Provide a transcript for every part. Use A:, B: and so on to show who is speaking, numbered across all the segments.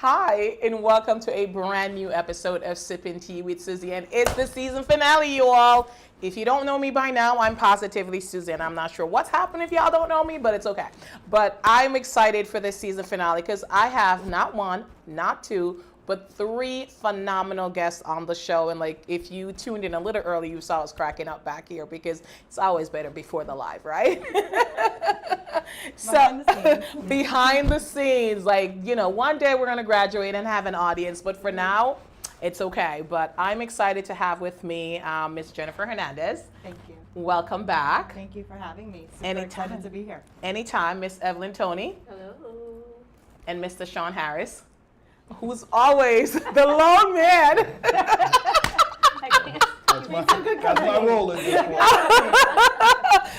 A: Hi, and welcome to a brand new episode of Sippin' Tea with Suzanne. It's the season finale, you all. If you don't know me by now, I'm positively Suzanne. I'm not sure what's happened if y'all don't know me, but it's okay. But I'm excited for this season finale because I have not one, not two, but three phenomenal guests on the show. And like, if you tuned in a little early, you saw us cracking up back here because it's always better before the live, right? Behind the scenes, like, one day we're going to graduate and have an audience, but for now, it's okay. But I'm excited to have with me Miss Jennifer Hernandez.
B: Thank you.
A: Welcome back.
B: Thank you for having me. Super excited to be here.
A: Anytime. Miss Evelyn Toney.
C: Hello.
A: And Mr. Sean Harris, who's always the lone man.
D: That's my role in this one.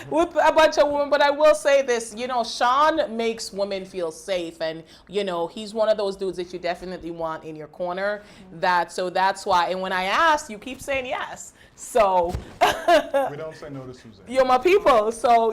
A: With a bunch of women, but I will say this, Sean makes women feel safe, and he's one of those dudes that you definitely want in your corner. So that's why. And when I ask, you keep saying yes. So
D: We don't say no to Suzanne.
A: you're my people. So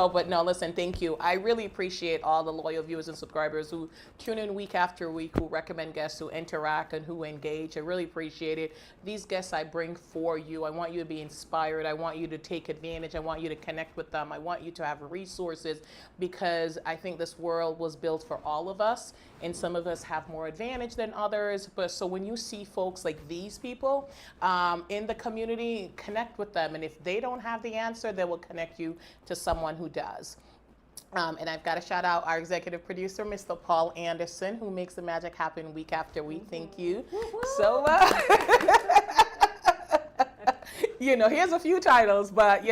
A: but no, listen, thank you. I really appreciate all the loyal viewers and subscribers who tune in week after week, who recommend guests, who interact, and who engage. I really appreciate it. These guests I bring for you. I want you to be inspired. I want you to take advantage. I want you to connect with them. I want you to have resources, because I think this world was built for all of us, and some of us have more advantage than others. But so when you see folks like these people in the community, connect with them, and if they don't have the answer, they will connect you to someone who does. And I've got to shout out our executive producer, Mr. Paul Anderson, who makes the magic happen week after week. Thank you. So he has a few titles, but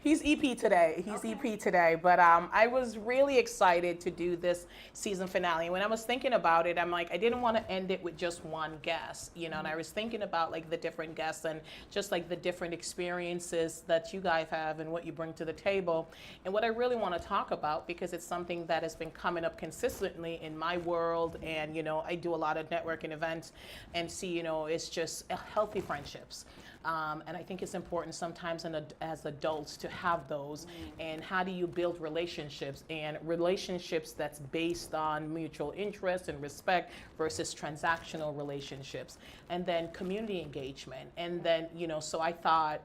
A: he's EP today. EP today. But I was really excited to do this season finale. When I was thinking about it, I'm like, I didn't want to end it with just one guest, and I was thinking about like the different guests and just like the different experiences that you guys have and what you bring to the table. And what I really want to talk about, because it's something that has been coming up consistently in my world, and I do a lot of networking events and see, it's just healthy friendships. And I think it's important sometimes as adults to have those. And how do you build relationships, and relationships that's based on mutual interest and respect versus transactional relationships, and then community engagement. And then, so I thought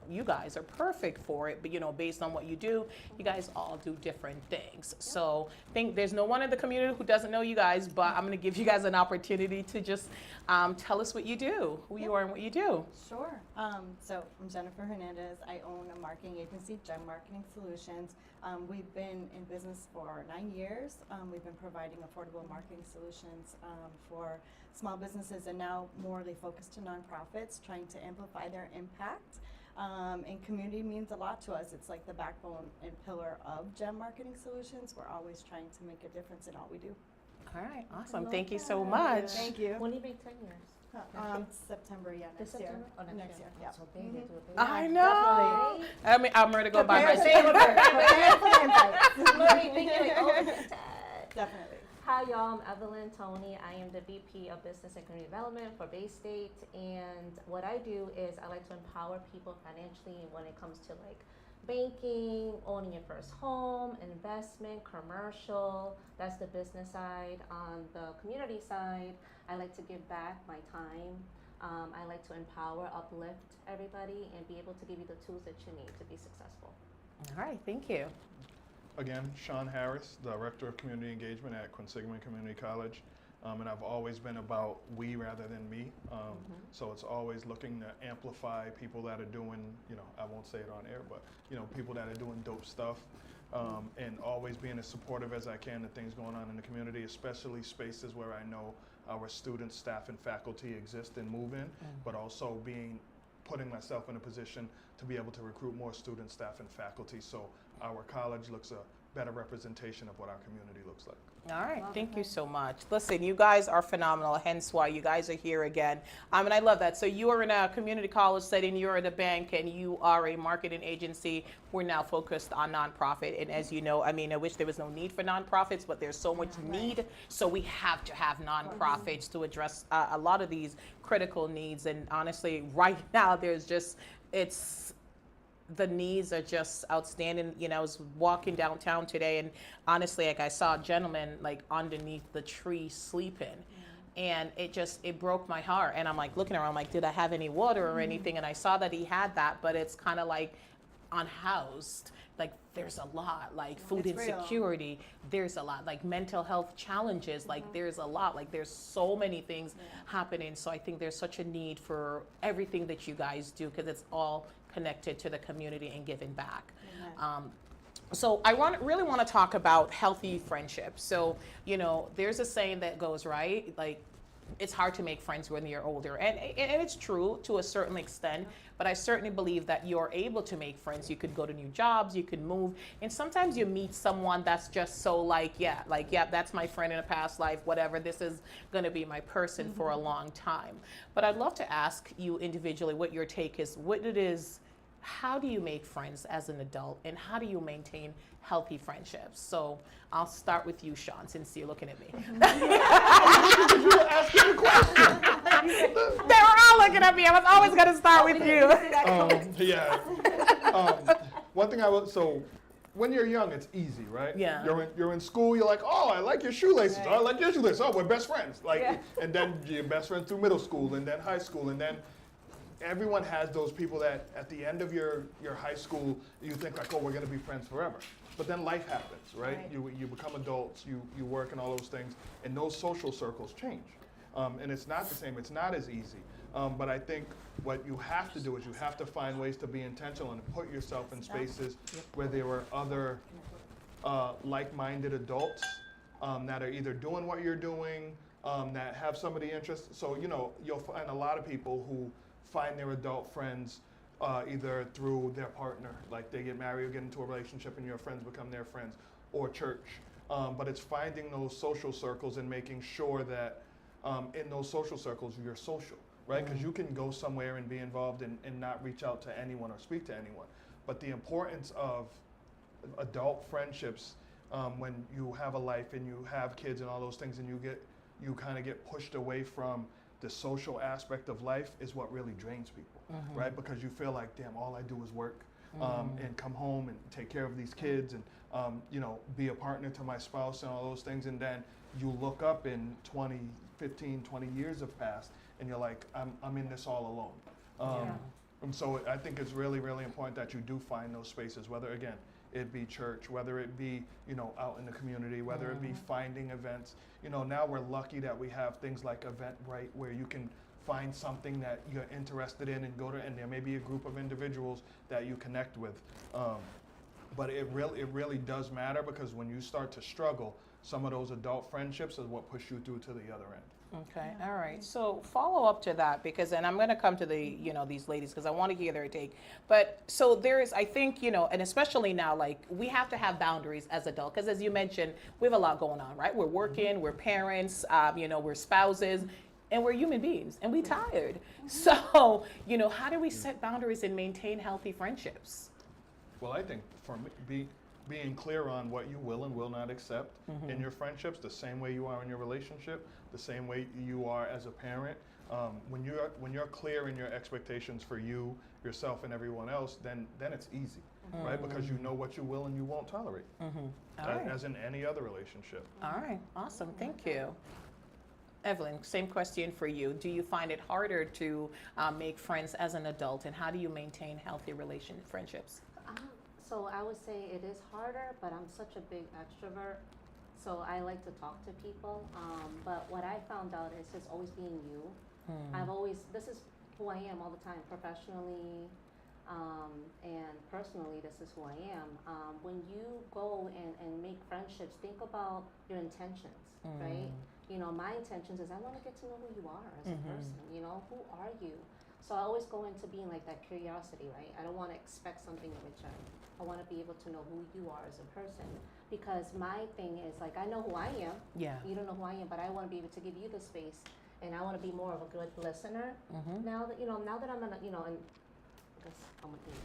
A: you guys are perfect for it, but based on what you do, you guys all do different things. So I think there's no one in the community who doesn't know you guys, but I'm going to give you guys an opportunity to just tell us what you do, who you are and what you do.
B: Sure. So I'm Jennifer Hernandez. I own a marketing agency, Gem Marketing Solutions. We've been in business for 9 years. We've been providing affordable marketing solutions for small businesses, and now morely focused to nonprofits, trying to amplify their impact. And community means a lot to us. It's like the backbone and pillar of Gem Marketing Solutions. We're always trying to make a difference in all we do.
A: All right, awesome. Thank you so much.
B: Thank you.
C: When do you make 10 years?
B: September, next year.
C: September? Oh, next year.
B: Yeah.
C: So they do a big
A: I know. I mean, I'm ready to go by myself.
B: Definitely.
C: Hi, y'all. I'm Evelyn Toney. I am the VP of Business and Community Development for Bay State. And what I do is I like to empower people financially when it comes to like banking, owning your first home, investment, commercial. That's the business side. On the community side, I like to give back my time. I like to empower, uplift everybody, and be able to give you the tools that you need to be successful.
A: All right, thank you.
D: Again, Sean Harris, Director of Community Engagement at Quinsigamond Community College. And I've always been about we rather than me. So it's always looking to amplify people that are doing, I won't say it on air, but, people that are doing dope stuff. And always being as supportive as I can to things going on in the community, especially spaces where I know our students, staff, and faculty exist and move in, but also putting myself in a position to be able to recruit more students, staff, and faculty, so our college looks a better representation of what our community looks like.
A: All right, thank you so much. Listen, you guys are phenomenal, hence why you guys are here again. And I love that. So you are in a community college setting, you're at a bank, and you are a marketing agency. We're now focused on nonprofit. And as you know, I wish there was no need for nonprofits, but there's so much need. So we have to have nonprofits to address a lot of these critical needs. And honestly, right now, the needs are just outstanding. You know, I was walking downtown today, and honestly, like I saw a gentleman like underneath the tree sleeping. And it broke my heart. And I'm like looking around, like, did I have any water or anything? And I saw that he had that, but it's kind of like unhoused. Like there's a lot, like food
B: It's real.
A: insecurity. There's a lot, like mental health challenges. Like there's a lot, like there's so many things happening. So I think there's such a need for everything that you guys do, because it's all connected to the community and giving back. So I really want to talk about healthy friendships. So, you know, there's a saying that goes, right? Like, it's hard to make friends when you're older. And it's true to a certain extent, but I certainly believe that you're able to make friends. You could go to new jobs, you could move, and sometimes you meet someone that's just so like, yeah, that's my friend in a past life, whatever, this is going to be my person for a long time. But I'd love to ask you individually what your take is, what it is. How do you make friends as an adult, and how do you maintain healthy friendships? So I'll start with you, Sean, since you're looking at me.
D: You were asking a question.
A: They were all looking at me. I was always going to start with you.
D: One thing so when you're young, it's easy, right?
A: Yeah.
D: You're in school, you're like, oh, I like your shoelaces. Oh, I like your shoelaces. Oh, we're best friends. And then you're best friends through middle school, and then high school, and then everyone has those people that at the end of your high school, you think like, oh, we're going to be friends forever. But then life happens, right? You become adults, you work and all those things, and those social circles change. And it's not the same, it's not as easy. But I think what you have to do is you have to find ways to be intentional and put yourself in spaces where there are other like-minded adults that are either doing what you're doing, that have some of the interests. So, you know, you'll find a lot of people who find their adult friends either through their partner, like they get married or get into a relationship and your friends become their friends, or church. But it's finding those social circles and making sure that in those social circles you're social, right? Because you can go somewhere and be involved and not reach out to anyone or speak to anyone. But the importance of adult friendships when you have a life and you have kids and all those things, and you kind of get pushed away from the social aspect of life, is what really drains people, right? Because you feel like, damn, all I do is work and come home and take care of these kids and, you know, be a partner to my spouse and all those things. And then you look up in 15, 20 years have passed and you're like, I'm in this all alone. And so I think it's really, really important that you do find those spaces, whether, again, it be church, whether it be, you know, out in the community, whether it be finding events. You know, now we're lucky that we have things like Eventbrite where you can find something that you're interested in and go to, and there may be a group of individuals that you connect with. But it really does matter, because when you start to struggle, some of those adult friendships is what push you through to the other end.
A: Okay, all right. So follow up to that, because, and I'm going to come to the, you know, these ladies, because I want to hear their take. But so there is, I think, you know, and especially now, like, we have to have boundaries as adults, because as you mentioned, we have a lot going on, right? We're working, we're parents, you know, we're spouses, and we're human beings, and we tired. So, you know, how do we set boundaries and maintain healthy friendships?
D: Well, I think for me, being clear on what you will and will not accept in your friendships, the same way you are in your relationship, the same way you are as a parent. When you're clear in your expectations for you, yourself, and everyone else, then it's easy, right? Because you know what you will and you won't tolerate, as in any other relationship.
A: All right, awesome, thank you. Evelyn, same question for you. Do you find it harder to make friends as an adult, and how do you maintain healthy friendships?
C: So I would say it is harder, but I'm such a big extrovert, so I like to talk to people. But what I found out is just always being you. This is who I am all the time, professionally and personally, this is who I am. When you go and make friendships, think about your intentions, right? You know, my intentions is I want to get to know who you are as a person, you know, who are you? So I always go into being like that curiosity, right? I don't want to expect something in return. I want to be able to know who you are as a person, because my thing is like, I know who I am. Yeah. You don't know who I am, but I want to be able to give you the space, and I want to be more of a good listener. Now that I'm in, you know, and I guess I'm an age.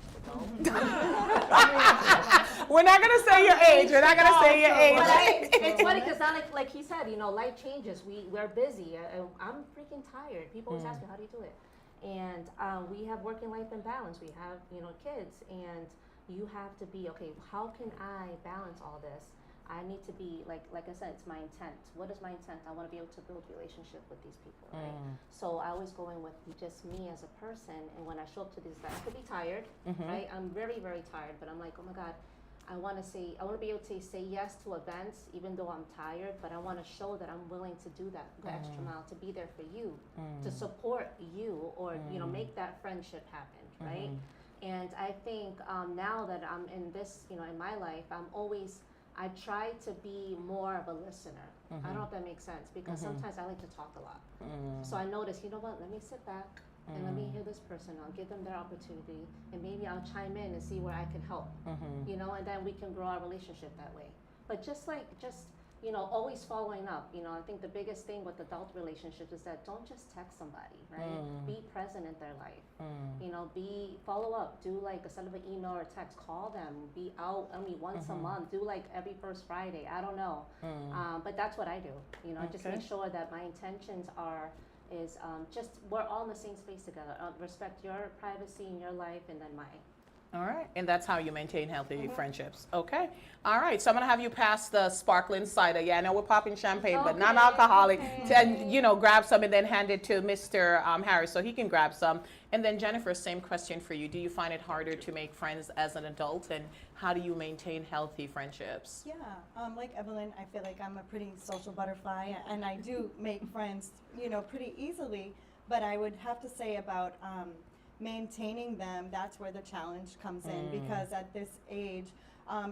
A: We're not gonna say your age. We're not gonna say your age.
C: It's funny because like he said, you know, life changes. We're busy. I'm freaking tired. People always ask me, how do you do it? And we have working life and balance. We have, kids, and you have to be, okay, how can I balance all this? I need to be, like I said, it's my intent. What is my intent? I want to be able to build relationship with these people, right? So I always go in with just me as a person, and when I show up to these events, I could be tired, right? I'm very, very tired, but I'm like, oh my God, I want to be able to say yes to events, even though I'm tired, but I want to show that I'm willing to do that, the extra mile, to be there for you, to support you, or, make that friendship happen, right? And I think now that I'm in this, in my life, I try to be more of a listener. I don't know if that makes sense, because sometimes I like to talk a lot. So I notice, you know what, let me sit back and let me hear this person. I'll give them their opportunity, and maybe I'll chime in and see where I can help, and then we can grow our relationship that way. But just always following up. I think the biggest thing with adult relationships is that don't just text somebody, right? Be present in their life. Follow up. Do instead of an email or text, call them. Be out only once a month. Do every first Friday. I don't know, but that's what I do. Just make sure that my intentions is just we're all in the same space together. Respect your privacy in your life, and then mine.
A: All right, and that's how you maintain healthy friendships. Okay, all right. So I'm gonna have you pass the sparkling cider. Yeah, I know we're popping champagne, but non-alcoholic. And grab some and then hand it to Mr. Harris so he can grab some. And then Jennifer, same question for you. Do you find it harder to make friends as an adult, and how do you maintain healthy friendships?
B: Yeah, like Evelyn, I feel like I'm a pretty social butterfly, and I do make friends, pretty easily. But I would have to say about maintaining them, that's where the challenge comes in, because at this age,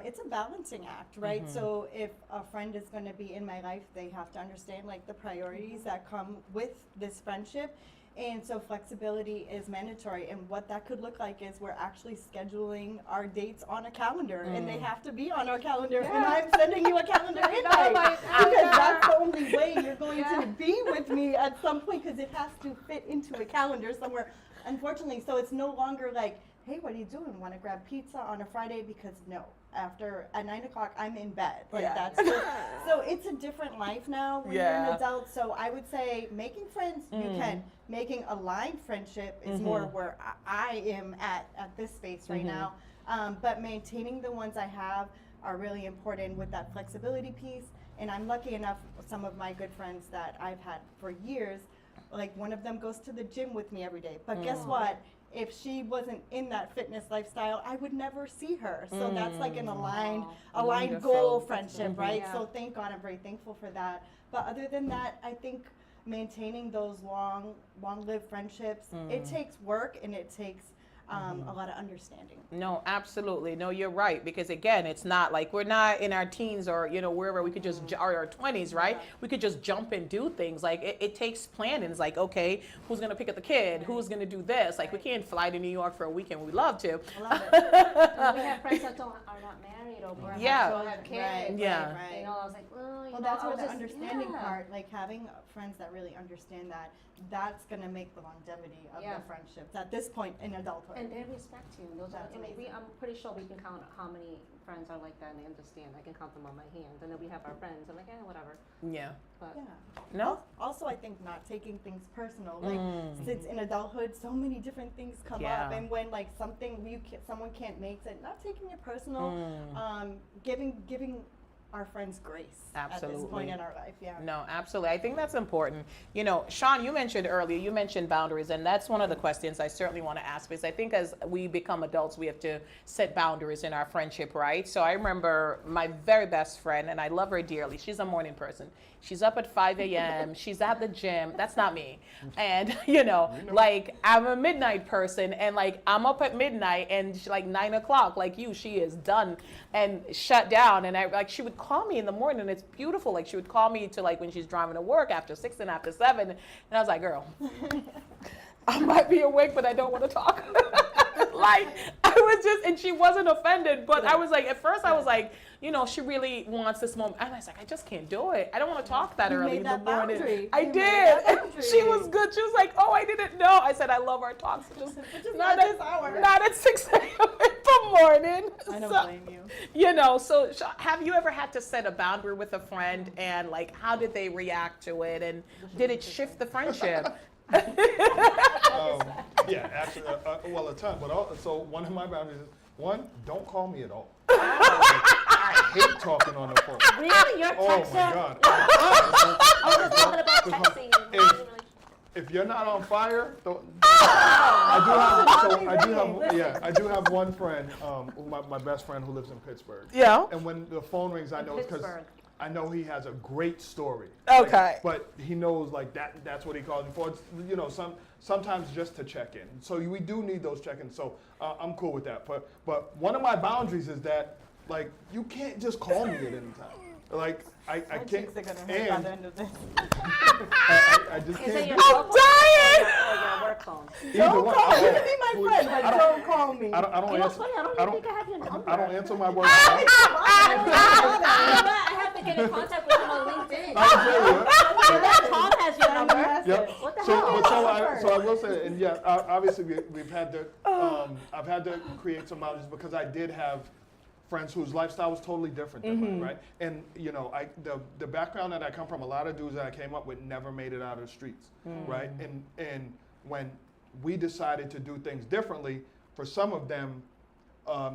B: it's a balancing act, right? So if a friend is going to be in my life, they have to understand the priorities that come with this friendship. And so flexibility is mandatory, and what that could look like is we're actually scheduling our dates on a calendar, and they have to be on our calendar, and I'm sending you a calendar invite, because that's the only way you're going to be with me at some point, because it has to fit into a calendar somewhere, unfortunately. So it's no longer like, hey, what are you doing? Want to grab pizza on a Friday? Because no, at 9 o'clock, I'm in bed. That's so it's a different life now when you're an adult. So I would say making friends, you can. Making aligned friendship is more where I am at this space right now. But maintaining the ones I have are really important with that flexibility piece. And I'm lucky enough, some of my good friends that I've had for years, one of them goes to the gym with me every day. But guess what? If she wasn't in that fitness lifestyle, I would never see her. So that's an aligned goal friendship, right? Yeah. So thank God, I'm very thankful for that. But other than that, I think maintaining those long-lived friendships, it takes work, and it takes a lot of understanding.
A: No, absolutely. No, you're right. Because again, it's not like we're not in our teens or, wherever we could just, or our 20s, right? We could just jump and do things. It takes planning. It's okay, who's going to pick up the kid? Who's going to do this? We can't fly to New York for a weekend. We'd love to.
C: I love it. We have friends that are not married or don't have kids.
B: Right.
C: I was like, well,
B: that's where the understanding part, having friends that really understand that's going to make the longevity of the friendships at this point in adulthood.
C: And they respect you. I'm pretty sure we can count how many friends are like that, and they understand. I can count them on my hand. And then we have our friends. I'm like, whatever.
A: Yeah.
C: But
A: no.
B: Also, I think not taking things personal. Since in adulthood, so many different things come up, and when someone can't make it, not taking it personal, giving our friends grace at this point in our life.
A: No, absolutely. I think that's important. Sean, you mentioned earlier, boundaries, and that's one of the questions I certainly want to ask, because I think as we become adults, we have to set boundaries in our friendship, right? So I remember my very best friend, and I love her dearly. She's a morning person. She's up at 5 a.m. She's at the gym. That's not me. And, I'm a midnight person, and I'm up at midnight, and 9 o'clock, she is done and shut down. And she would call me in the morning. It's beautiful. She would call me to when she's driving to work after 6 and after 7. And I was like, girl, I might be awake, but I don't want to talk. I was just, and she wasn't offended, but I was at first I was she really wants this moment. And I was I just can't do it. I don't want to talk that early in the morning.
B: Boundary.
A: I did. And she was good. She was like, oh, I didn't know. I said, I love our talks. Just
B: not at this hour.
A: Not at 6 a.m. in the morning.
B: I don't blame you.
A: So have you ever had to set a boundary with a friend, and how did they react to it? And did it shift the friendship?
D: Yeah, actually, well, a ton. But so one of my boundaries is, one, don't call me at all. I hate talking on the phone.
C: Really? You're a
D: Oh
C: texter?
D: my God.
C: I was talking about texting.
D: If you're not on fire, I do have one friend, my best friend who lives in Pittsburgh.
A: Yeah.
D: And when the phone rings, I know it's because
C: Pittsburgh.
D: I know he has a great story.
A: Okay.
D: But he knows like that's what he calls me for. It's, you know, sometimes just to check in. So we do need those check-ins. So I'm cool with that. But one of my boundaries is that like you can't just call me at any time. Like I can't. And I just
C: Is it
D: can't.
C: your
D: do
C: cell phone
A: dying.
C: or your work phone?
D: Either one.
B: You can be my friend, but don't call me.
D: I don't
C: You know,
D: answer.
C: it's funny, I don't even think I have your number.
D: I don't answer my work.
C: I have to get in contact with him on LinkedIn. Tom has your number.
D: Yep.
C: What the
D: So,
C: hell?
D: so I will say, and yeah, obviously we've had to, I've had to create some boundaries because I did have friends whose lifestyle was totally different than mine, right? And you know, the background that I come from, a lot of dudes that I came up with never made it out of the streets, right? And when we decided to do things differently, for some of them,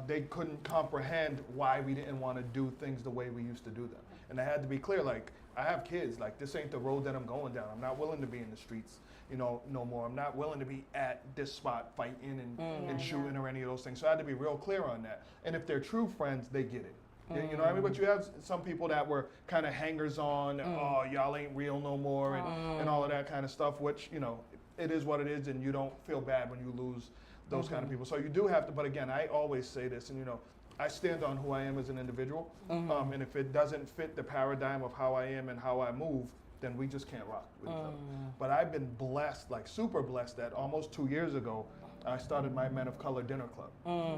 D: they couldn't comprehend why we didn't want to do things the way we used to do them. And I had to be clear, like, I have kids, like, this ain't the road that I'm going down. I'm not willing to be in the streets, you know, no more. I'm not willing to be at this spot fighting and shooting or any of those things. So I had to be real clear on that. And if they're true friends, they get it. You know what I mean? But you have some people that were kind of hangers on, oh, y'all ain't real no more, and all of that kind of stuff, which, you know, it is what it is, and you don't feel bad when you lose those kind of people. So you do have to, but again, I always say this, and you know, I stand on who I am as an individual, and if it doesn't fit the paradigm of how I am and how I move, then we just can't rock with each other. But I've been blessed, like super blessed, that almost 2 years ago, I started my Men of Color Dinner Club,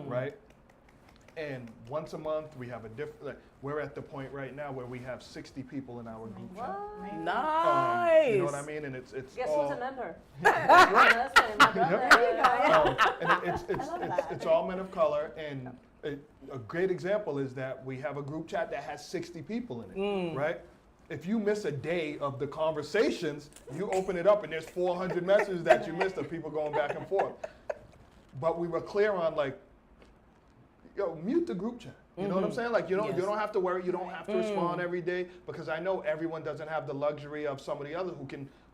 D: right? And once a month, we have a different, like, we're at the point right now where we have 60 people in our group chat.
A: Nice.
D: You know what I mean? And it's
C: Guess
D: all,
C: who's a member? My husband, my brother.
B: There you go.
D: and it's all men of color, and a great example is that we have a group chat that has 60 people in it, right? If you miss a day of the conversations, you open it up and there's 400 messages that you missed of people going back and forth. But we were clear on like, yo, mute the group chat. You know what I'm saying? Like you don't have to worry, you don't have to respond every day, because I know everyone doesn't have the luxury of some of the others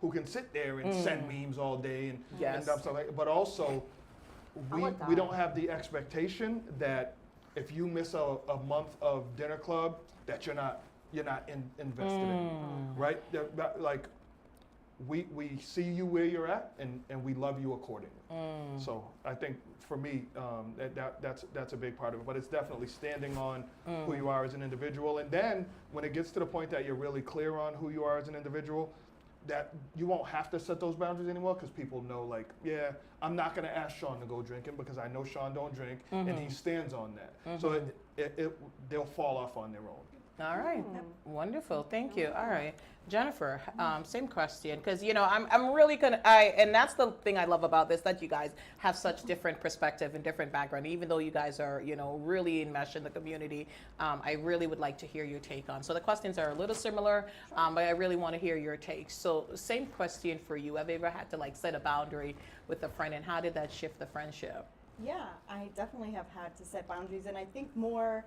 D: who can sit there and send memes all day and stuff like that. But also we don't have the expectation that if you miss a month of dinner club that you're not invested in, right? Like we see you where you're at and we love you accordingly. So I think for me that's a big part of it. But it's definitely standing on who you are as an individual, and then when it gets to the point that you're really clear on who you are as an individual, that you won't have to set those boundaries anymore, because people know, like, yeah, I'm not going to ask Sean to go drinking because I know Sean don't drink, and he stands on that. So they'll fall off on their own.
A: All right, wonderful, thank you. All right, Jennifer, same question, because you know I'm really gonna and that's the thing I love about this, that you guys have such different perspective and different background. Even though you guys are really enmeshed in the community, I really would like to hear your take on. So the questions are a little similar, but I really want to hear your take. So same question for you. Have you ever had to like set a boundary with a friend, and how did that shift the friendship?
B: Yeah, I definitely have had to set boundaries, and I think more.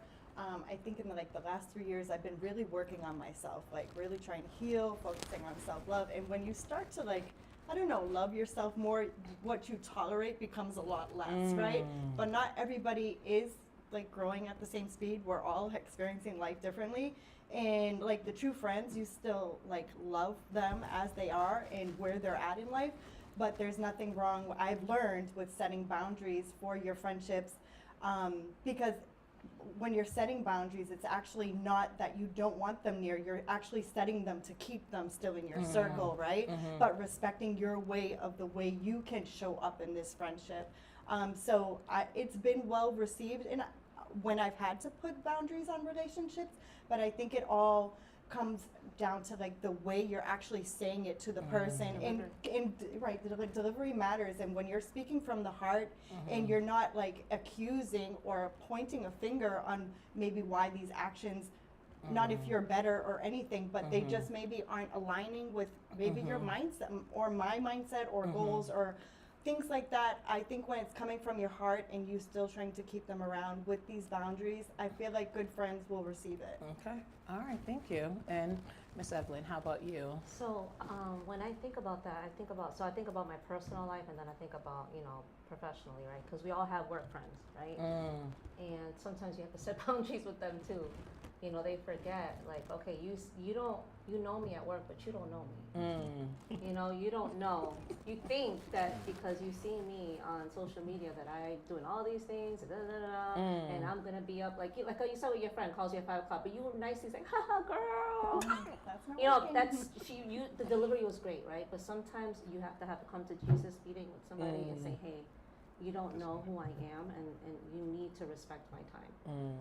B: I think in the last 3 years, I've been really working on myself, like really trying to heal, focusing on self-love. And when you start to love yourself more, what you tolerate becomes a lot less, right? But not everybody is like growing at the same speed. We're all experiencing life differently. And like the true friends, you still like love them as they are and where they're at in life. But there's nothing wrong, I've learned, with setting boundaries for your friendships, because when you're setting boundaries, it's actually not that you don't want them near, you're actually setting them to keep them still in your circle, right? But respecting your way of the way you can show up in this friendship. So it's been well received when I've had to put boundaries on relationships, but I think it all comes down to like the way you're actually saying it to the person, and right, the delivery matters. And when you're speaking from the heart, and you're not like accusing or pointing a finger on maybe why these actions not if you're better or anything, but they just maybe aren't aligning with maybe your mindset or my mindset or goals or things like that. I think when it's coming from your heart and you still trying to keep them around with these boundaries, I feel like good friends will receive it.
A: Okay. All right. Thank you. And Miss Evelyn, how about you?
C: So when I think about that, I think about my personal life, and then I think about, professionally, right? Because we all have work friends, right? And sometimes you have to set boundaries with them too. They forget, like, okay, you know me at work, but you don't know me. You don't know. You think that because you see me on social media that I'm doing all these things, and I'm gonna be up like you said with your friend calls you at 5 o'clock, but you nicely say, "Haha, girl."
B: That's not working.
C: The delivery was great, right? But sometimes you have to have a come to Jesus meeting with somebody and say, "Hey, you don't know who I am, and you need to respect my time."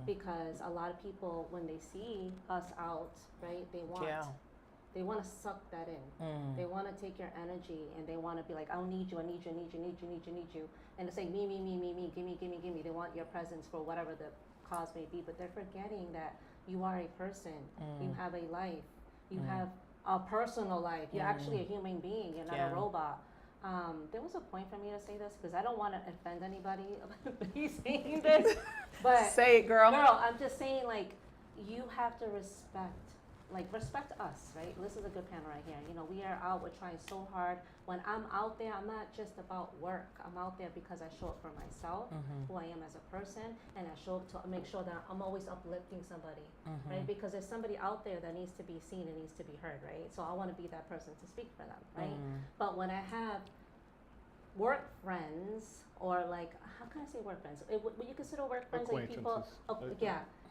C: Because a lot of people, when they see us out, right, they want to suck that in. They want to take your energy, and they want to be like, "I need you, I need you, I need you, I need you, I need you, I need you," and to say me, gimme. They want your presence for whatever the cause may be, but they're forgetting that you are a person. You have a life. You have a personal life. You're actually a human being. You're not a robot. There was a point for me to say this because I don't want to offend anybody about me saying this, but
A: Say it, girl.
C: I'm just saying, like, you have to respect us, right? This is a good panel right here. We are out, we're trying so hard. When I'm out there, I'm not just about work. I'm out there because I show up for myself, who I am as a person, and I show up to make sure that I'm always uplifting somebody, right? Because there's somebody out there that needs to be seen and needs to be heard, right? So I want to be that person to speak for them, right? But when I have work friends, or like, how can I say work friends? Would you consider work friends like people,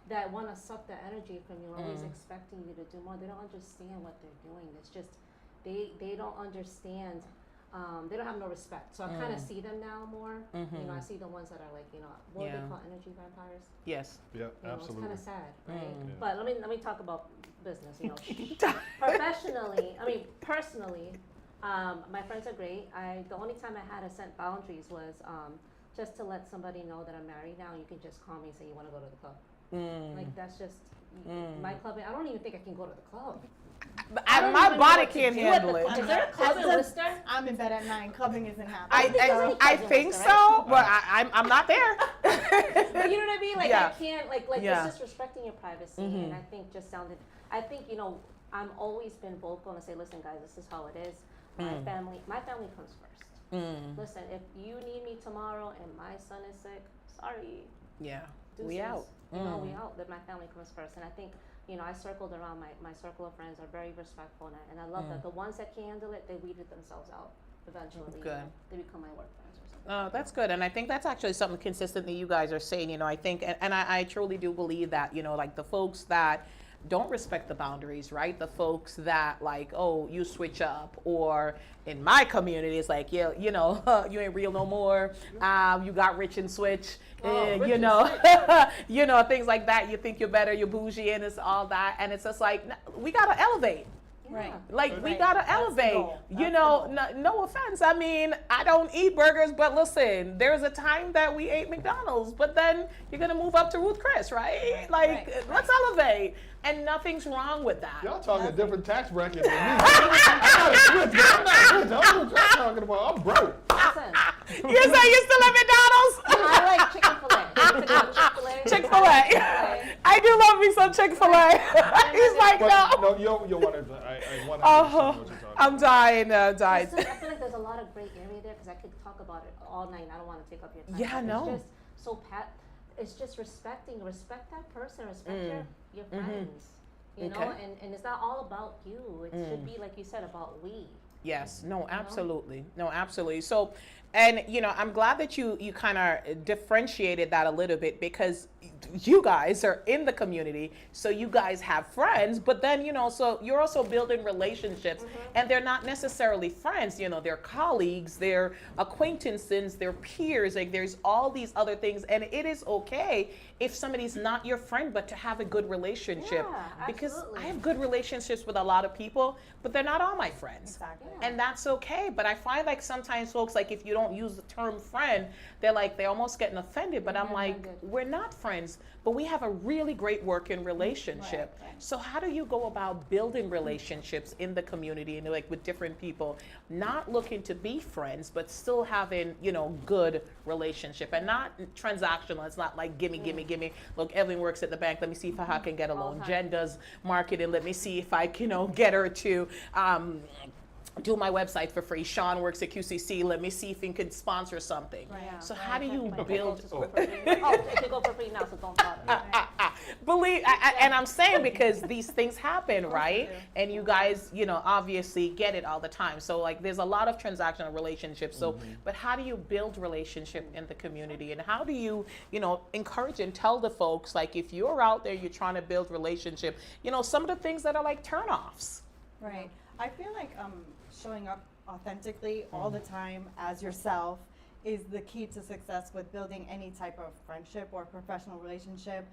C: that want to suck the energy from you, always expecting you to do more? They don't understand what they're doing. It's just, they don't understand, they don't have no respect. So I kind of see them now more. I see the ones that are like, what do they call energy vampires?
A: Yes.
D: Yeah, absolutely.
C: It's kind of sad, right? But let me talk about business, Personally, my friends are great. The only time I had to set boundaries was just to let somebody know that I'm married now. You can just call me and say you want to go to the club. Like, that's just my club. I don't even think I can go to the club.
A: My body can't handle it.
C: Is there a club in Worcester?
B: I'm in bed at 9. Clubbing isn't happening.
A: I think so, but I'm not there.
C: But you know what I mean? Like, I can't, like it's just respecting your privacy. And I think I'm always been vocal and say, listen, guys, this is how it is. My family comes first. Listen, if you need me tomorrow and my son is sick, sorry.
A: Yeah.
C: Deuces.
A: We out.
C: We out. That my family comes first. And I think, I circled around my circle of friends are very respectful, and I love that. The ones that can handle it, they weeded themselves out eventually.
A: Good.
C: They become my work friends or something.
A: Oh, that's good. And I think that's actually something consistently you guys are saying. I think, and I truly do believe that, like the folks that don't respect the boundaries, right? The folks that like, oh, you switch up, or in my community, it's like, yeah, you ain't real no more. You got rich and switch, things like that. You think you're better, you're bougie, and it's all that. And it's just like, we gotta elevate.
B: Right.
A: Like, we gotta elevate. No offense. I mean, I don't eat burgers, but listen, there's a time that we ate McDonald's, but then you're gonna move up to Ruth Chris, right? Let's elevate. And nothing's wrong with that.
D: Y'all talking a different tax bracket than me. I'm not rich. I'm not talking about. I'm broke.
C: Listen.
A: You say you still at McDonald's?
C: I like Chick-fil-A.
A: Chick-fil-A. I do love me some Chick-fil-A. He's like, no.
D: No, you want to. I 100% what you're talking about.
A: I'm dying.
C: I feel like there's a lot of gray area there because I could talk about it all night. I don't want to take up your time.
A: Yeah, no.
C: It's just so it's just respect that person, respect your friends, and it's not all about you. It should be, like you said, about we.
A: Yes, no, absolutely. No, absolutely. So, and I'm glad that you kind of differentiated that a little bit, because you guys are in the community, so you guys have friends, but then, so you're also building relationships, and they're not necessarily friends, they're colleagues, they're acquaintances, they're peers, like there's all these other things, and it is okay if somebody's not your friend, but to have a good relationship.
C: Yeah,
A: because
C: absolutely.
A: I have good relationships with a lot of people, but they're not all my friends.
B: Exactly.
A: And that's okay. But I find like sometimes folks, like if you don't use the term friend, they're almost getting offended. But I'm like,
C: offended.
A: we're not friends, but we have a really great working relationship.
B: Right.
A: So how do you go about building relationships in the community and like with different people, not looking to be friends, but still having, good relationship and not transactional? It's not like gimme. Look, Evelyn works at the bank. Let me see if I can get a loan. Jen does marketing. Let me see if I can, get her to do my website for free. Sean works at QCC. Let me see if he can sponsor something.
B: Right.
A: So how do you build?
C: It could go for free now, so don't bother.
A: And I'm saying because these things happen, right? And you guys, obviously get it all the time. So like, there's a lot of transactional relationships. So, but how do you build relationship in the community, and how do you, encourage and tell the folks, like, if you're out there, you're trying to build relationship, some of the things that are like turnoffs.
B: Right. I feel like showing up authentically all the time as yourself is the key to success with building any type of friendship or professional relationship,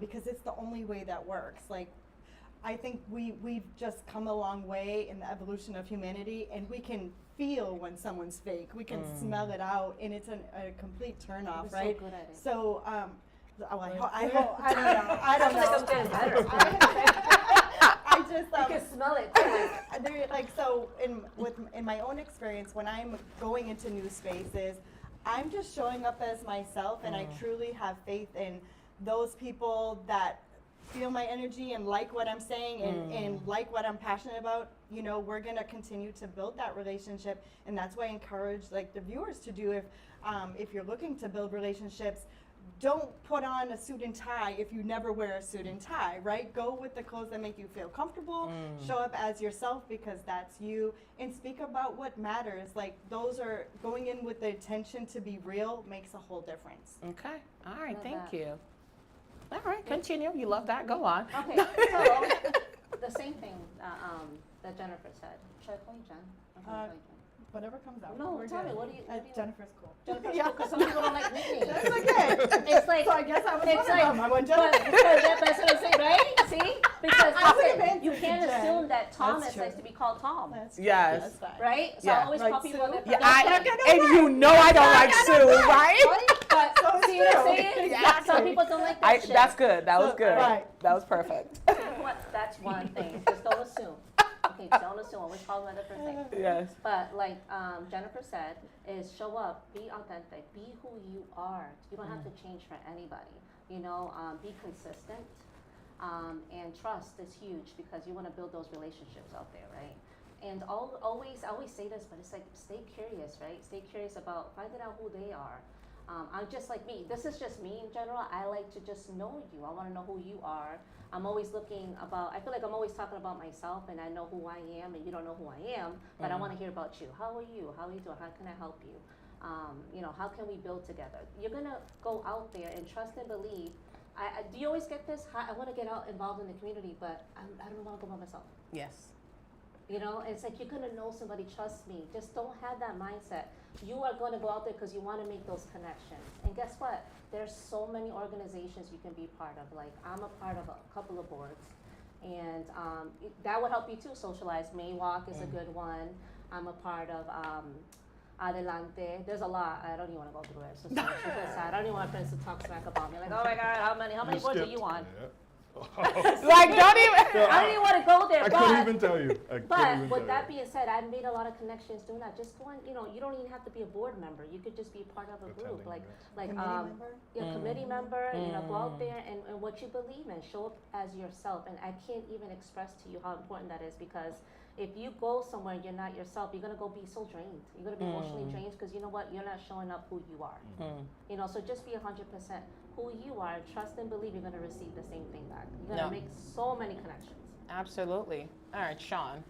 B: because it's the only way that works. Like, I think we've just come a long way in the evolution of humanity, and we can feel when someone's fake. We can smell it out, and it's a complete turnoff,
C: We're
B: right?
C: so good at it.
B: So, I don't know.
C: I'm getting better.
B: I just
C: You can smell it.
B: so in my own experience, when I'm going into new spaces, I'm just showing up as myself, and I truly have faith in those people that feel my energy and like what I'm saying and like what I'm passionate about. We're gonna continue to build that relationship, and that's why I encourage like the viewers to do. If you're looking to build relationships, don't put on a suit and tie if you never wear a suit and tie, right? Go with the clothes that make you feel comfortable. Show up as yourself, because that's you, and speak about what matters. Like, those are going in with the intention to be real makes a whole difference.
A: Okay. All right.
C: Love
A: Thank
C: that.
A: you. All right. Continue. You love that. Go on.
C: Okay, so the same thing that Jennifer said. Should I call you Jen? Or can I call you Jen?
B: Whatever comes out.
C: No,
B: we're
C: tell
B: good.
C: me, what do you?
B: Jennifer's cool.
C: Jennifer's
B: Yeah.
C: because some people don't like nicknames.
B: That's okay.
C: It's like,
B: So I guess I was
C: it's
B: one of
C: like,
B: them. I went
C: but
B: Jennifer.
C: that's what I'm saying, right? See? Because
B: I would've
C: listen,
B: been
C: you can't
B: Jen.
C: assume that
B: That's
C: Thomas
B: true.
C: likes to be called Tom,
B: That's
A: Yes.
B: That's fine.
C: right? So
A: Yeah.
C: I always
B: Like
C: call people
B: Sue?
C: that.
A: Yeah,
C: that's
A: and you know I don't like Sue, right?
C: But
B: So
C: see what I'm
B: true.
C: saying?
B: Exactly.
C: Some people don't like that shit.
A: That's good. That was good.
B: Right.
A: That was perfect.
C: That's one thing. Just don't assume. Okay, don't assume. Always call them a different thing.
A: Yes.
C: But like Jennifer said, is show up, be authentic, be who you are. You don't have to change for anybody. Be consistent, and trust is huge, because you want to build those relationships out there, right? And I always say this, but it's like, stay curious, right? Stay curious about finding out who they are. I'm just like me. This is just me in general. I like to just know you. I want to know who you are. I'm always looking about, I feel like I'm always talking about myself, and I know who I am, and you don't know who I am, but I want to hear about you. How are you? How are you doing? How can I help you? How can we build together? You're going to go out there and trust and believe. Do you always get this? I want to get out involved in the community, but I don't want to go by myself.
A: Yes.
C: It's like, you're going to know somebody, trust me. Just don't have that mindset. You are going to go out there because you want to make those connections. And guess what? There's so many organizations you can be part of. Like, I'm a part of a couple of boards. And that would help you too, socialize. Maywalk is a good one. I'm a part of Adelante. There's a lot. I don't even want to go through it. So I don't even want friends to talk smack about me. Like, oh my God, how many boards are you on?
A: Like, don't even.
C: I don't even want to go there.
D: I
C: but,
D: couldn't even tell you.
C: But with that being said, I've made a lot of connections doing that. Just go on, you don't even have to be a board member. You could just be part of a group, like
B: Committee member?
C: committee member. Go out there and what you believe in. Show up as yourself. And I can't even express to you how important that is, because if you go somewhere and you're not yourself, you're gonna go be so drained. You're gonna be emotionally drained, because you know what? You're not showing up who you are. So just be 100% who you are. Trust and believe you're gonna receive the same thing back. You're gonna make so many connections.
A: Absolutely. All right, Sean.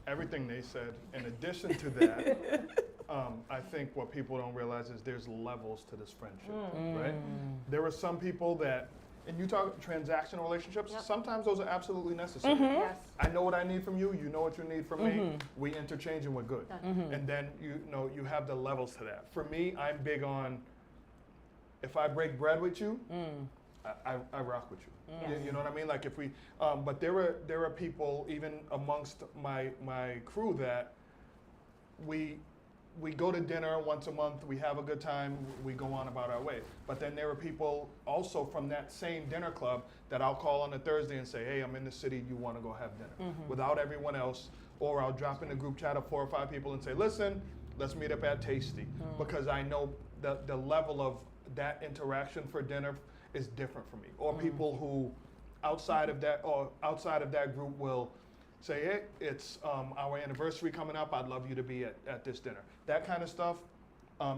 D: Everything they said. In addition to that, I think what people don't realize is there's levels to this friendship, right? There are some people that, and you talk transactional relationships, sometimes those are absolutely necessary.
C: Yes.
D: I know what I need from you, you know what you need from me, we interchange and we're good. And then you have the levels to that. For me, I'm big on, if I break bread with you, I rock with you. You know what I mean? Like, if we, but there are people even amongst my crew that we we go to dinner once a month, we have a good time, we go on about our way. But then there are people also from that same dinner club that I'll call on a Thursday and say, hey, I'm in the city, you want to go have dinner? Without everyone else. Or I'll drop in a group chat of 4 or 5 people and say, listen, let's meet up at Tasty. Because I know the level of that interaction for dinner is different for me. Or people who outside of that group will say, hey, it's our anniversary coming up, I'd love you to be at this dinner. That kind of stuff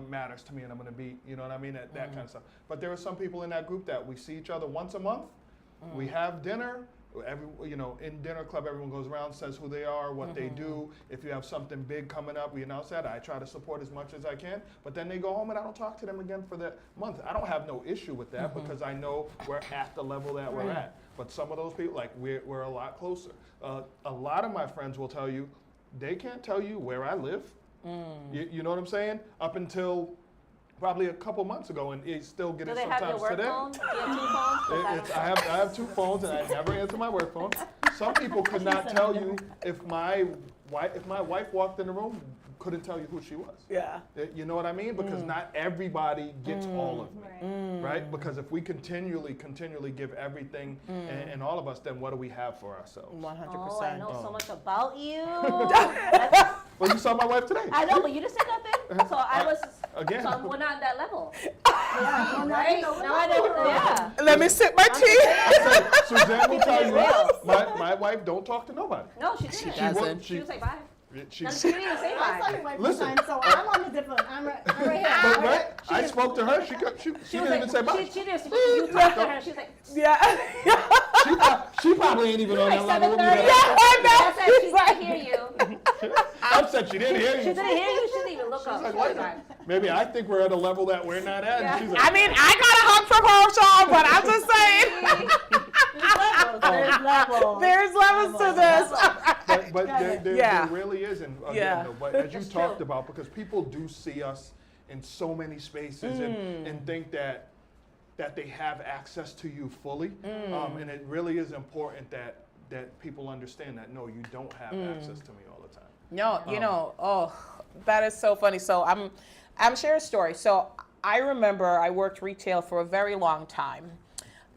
D: matters to me, and I'm gonna be, you know what I mean, that kind of stuff. But there are some people in that group that we see each other once a month, we have dinner, in dinner club, everyone goes around, says who they are, what they do. If you have something big coming up, we announce that. I try to support as much as I can, but then they go home and I don't talk to them again for the month. I don't have no issue with that because I know we're at the level that we're at. But some of those people, like we're a lot closer. A lot of my friends will tell you, they can't tell you where I live. You know what I'm saying? Up until probably a couple months ago, and it's still getting
C: Do they
D: sometimes
C: have your work
D: today.
C: phone? Do you have 2 phones?
D: I have 2 phones, and I never answer my work phone. Some people could not tell you if my wife walked in the room, couldn't tell you who she was.
A: Yeah.
D: You know what I mean? Because not everybody gets all of me, right? Because if we continually give everything and all of us, then what do we have for ourselves?
A: 100%.
C: Oh, I know so much about you.
D: Well, you saw my wife today.
C: I know, but you didn't say nothing. So I was,
D: Again.
C: so we're not at that level.
B: Yeah,
C: Right? Now I know, yeah.
A: Let me sip my tea.
D: I said, Suzanne will tell you,
C: Real.
D: my wife don't talk to nobody.
C: No, she didn't.
A: doesn't.
C: She was like, bye.
D: She,
C: No, she didn't even say
B: I saw
C: bye.
B: your wife
D: Listen.
B: one time, so I'm on the different. I'm right here.
D: but right, I spoke to her. She didn't even say bye.
C: She didn't. You talked to her. She was like,
A: Yeah.
D: She probably ain't even on that level with me.
C: 7:30.
D: that
C: I said she didn't hear you.
D: I upset she didn't hear
C: She
D: you.
C: didn't hear you. She didn't even look up.
D: Like,
C: She was
D: wait,
C: like,
D: maybe I think we're at a level that we're not at. And she's like,
A: I mean, I got a hug from her, Sean, but I'm just saying.
B: There's levels.
A: There's levels to this.
D: but there
A: Yeah.
D: really is, and again,
A: Yeah.
D: though, but as you
C: That's
D: talked
C: true.
D: about, because people do see us in so many spaces and think that they have access to you fully, and it really is important that people understand that no, you don't have access to me all the time.
A: No, that is so funny. So I'm sharing a story. So I remember I worked retail for a very long time,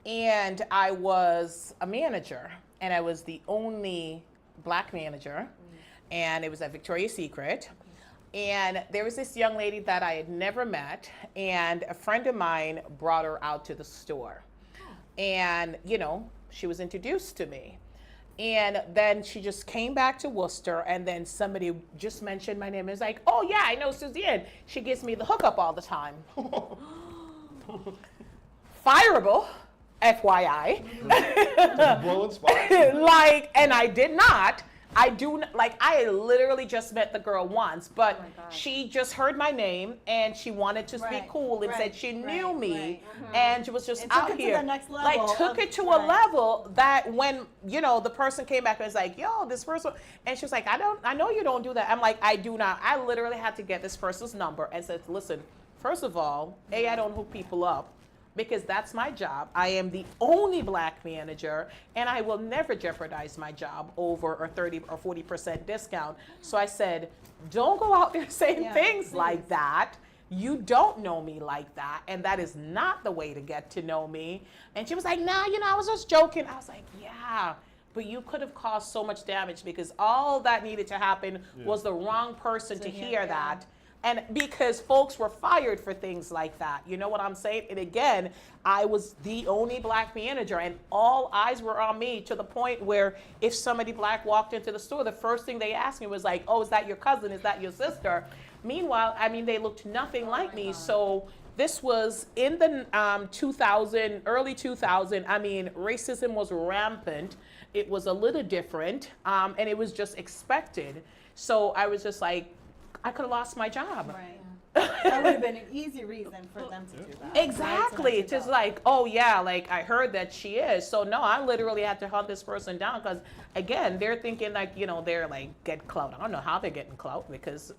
A: and I was a manager, and I was the only Black manager, and it was at Victoria's Secret. And there was this young lady that I had never met, and a friend of mine brought her out to the store. And, she was introduced to me. And then she just came back to Worcester, and then somebody just mentioned my name. It was like, oh yeah, I know Suzanne. She gives me the hookup all the time. Fireable, FYI.
D: Bullet spot.
A: And I did not. I literally just met the girl once, but she just heard my name and she wanted to be cool and said she knew me and she was just
B: And
A: out
B: took it to
A: here.
B: the next level
A: Took
B: of-
A: it to a level that when, the person came back and was like, yo, this person, and she was like, I know you don't do that. I'm like, I do not. I literally had to get this person's number and said, listen, first of all, I don't hook people up, because that's my job. I am the only Black manager, and I will never jeopardize my job over a 30 or 40% discount. So I said, don't go out there saying things like that. You don't know me like that, and that is not the way to get to know me. And she was like, nah, I was just joking. I was like, yeah, but you could have caused so much damage, because all that needed to happen was the wrong person to hear that. And because folks were fired for things like that. You know what I'm saying? And again, I was the only Black manager, and all eyes were on me, to the point where if somebody Black walked into the store, the first thing they asked me was like, oh, is that your cousin? Is that your sister? Meanwhile, they looked nothing like me. So this was in the early 2000. Racism was rampant. It was a little different, and it was just expected. So I was just like, I could have lost my job.
B: Right. That would have been an easy reason for them to do that.
A: Exactly.
B: Right?
A: It's just like, oh yeah, I heard that she is. So no, I literally had to hunt this person down, because again, they're thinking they're get clout. I don't know how they're getting clout, because,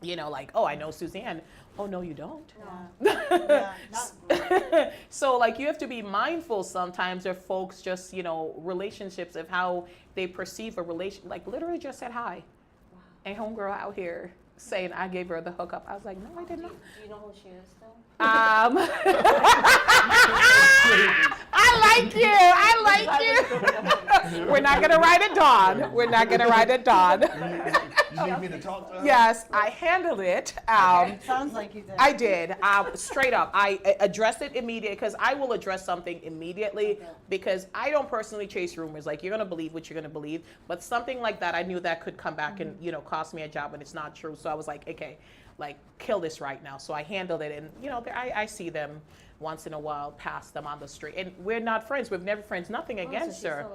A: oh, I know Suzanne. Oh no, you don't. So you have to be mindful sometimes of folks just, relationships, of how they perceive a relation. Literally just said hi. And homegirl out here saying I gave her the hookup. I was like, no, I did not.
C: Do you know who she is still?
A: I like you. I like you. We're not gonna write it down. We're not gonna write it down.
D: You need me to talk to her?
A: Yes, I handled it.
B: Sounds like you did.
A: I did. Straight up, I addressed it immediately because I will address something immediately because I don't personally chase rumors. Like, you're gonna believe what you're gonna believe, but something like that, I knew that could come back and cost me a job, and it's not true. So I was like, okay, like, kill this right now. So I handled it, and I see them once in a while, pass them on the street, and we're not friends. We've never friends. Nothing against her.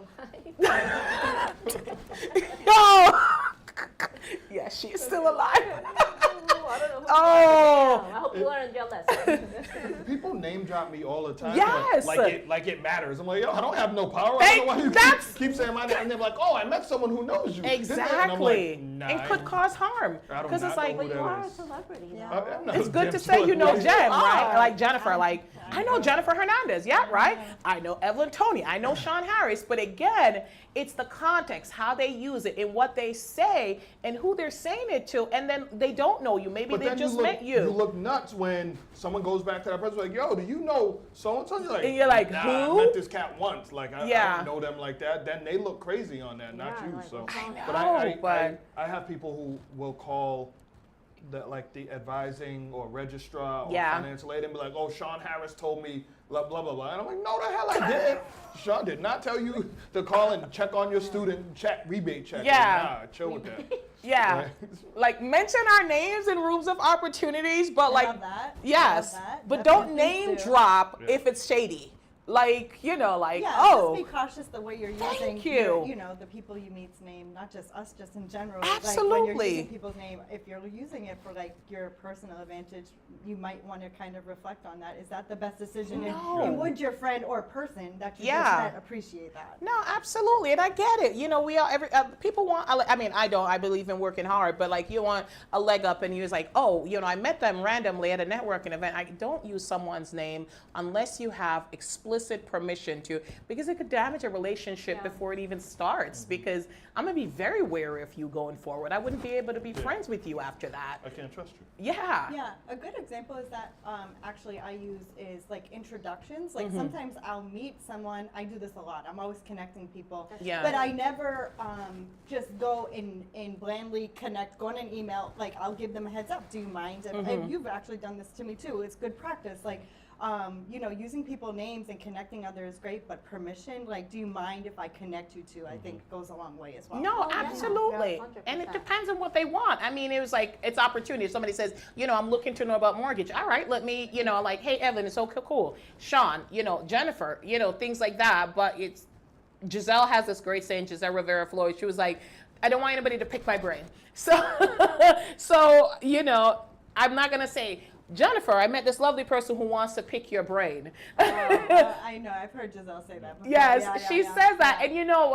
A: No. Yeah, she is still alive.
C: I don't know.
A: Oh.
C: I hope you learned your lesson.
D: People name drop me all the time.
A: Yes.
D: Like it matters. I'm like, yo, I don't have no power.
A: Hey,
D: I don't know why you
A: that's-
D: keep saying my name. And they're like, oh, I met someone who knows you.
A: Exactly.
D: And I'm like,
A: It
D: nah,
A: could cause harm.
D: I do
A: because
D: not
A: it's
D: know
A: like,
D: who
C: But you
D: that
C: are a
D: is.
C: celebrity.
B: Yeah.
C: Though.
D: I know
A: it's good to
D: Jim's
A: say you know
D: what-
A: Jem, right?
B: are.
A: Like Jennifer, like, I know Jennifer Hernandez, yeah, right? I know Evelyn, Toney, I know Sean Harris, but again, it's the context, how they use it, and what they say, and who they're saying it to, and then they don't know you. Maybe
D: But
A: they
D: then
A: just
D: you look,
A: met you.
D: You look nuts when someone goes back to that person like, yo, do you know so-and-so?
A: And you're like,
D: nah,
A: who?
D: I met this cat once. Like, I
A: Yeah.
D: don't know them like that. Then they look crazy on that, not
C: Yeah,
D: you.
C: like,
D: So,
C: what's wrong?
D: but
A: No,
D: I have people who will call the advising or registrar or
A: Yeah.
D: financial aid and be like, oh, Sean Harris told me blah, blah, blah, blah. And I'm like, no, the hell I didn't. Sean did not tell you to call and check on your student rebate check.
A: Yeah.
D: Nah, chill with that.
A: Yeah.
D: Right.
A: Like, mention our names in rooms of opportunities, but
B: I
A: like,
B: love that.
A: yes,
B: I love that.
A: but
B: Definitely
A: don't name
B: do.
A: drop
D: Yeah.
A: if it's shady. Like, like,
B: Yeah,
A: oh.
B: just be cautious the way you're using
A: Thank you.
B: the people you meet's name, not just us, just in general. Like when
A: Absolutely.
B: you're using people's name, if you're using it for like your personal advantage, you might want to kind of reflect on that. Is that the best decision?
A: No.
B: And would your friend or person that you
A: Yeah.
B: just met appreciate that?
A: No, absolutely, and I get it. We all people want. I mean, I don't. I believe in working hard, but like you want a leg up, and you're like, oh, I met them randomly at a networking event. I don't use someone's name unless you have explicit permission to, because it could damage a relationship
C: Yeah.
A: before it even starts. Because I'm gonna be very wary of you going forward. I wouldn't be able to be friends with you after that.
D: I can't trust you.
A: Yeah.
B: Yeah, a good example is that actually I use is like introductions. Like
A: Mm-hmm.
B: sometimes I'll meet someone. I do this a lot. I'm always connecting people.
A: Yeah.
B: But I never just go and blandly connect, go in an email. Like I'll give them a heads up. Do you mind? And you've actually done this to me too. It's good practice. Like using people's names and connecting others is great, but permission, like, do you mind if I connect you to, I think goes a long way as well.
A: No,
C: Oh, yeah.
A: absolutely.
C: Yeah,
A: And it
C: 100%.
A: depends on what they want. I mean, it was like, it's opportunity. If somebody says, I'm looking to know about mortgage. All right, let me, like, hey, Evelyn, it's okay, cool. Sean, Jennifer, things like that. But it's, Giselle has this great saying, Giselle Rivera Floyd. She was like, I don't want anybody to pick my brain. So, I'm not going to say, Jennifer, I met this lovely person who wants to pick your brain.
B: I know, I've heard Giselle say that before.
A: Yes,
B: Yeah,
A: she
B: yeah,
A: says that.
B: yeah.
A: And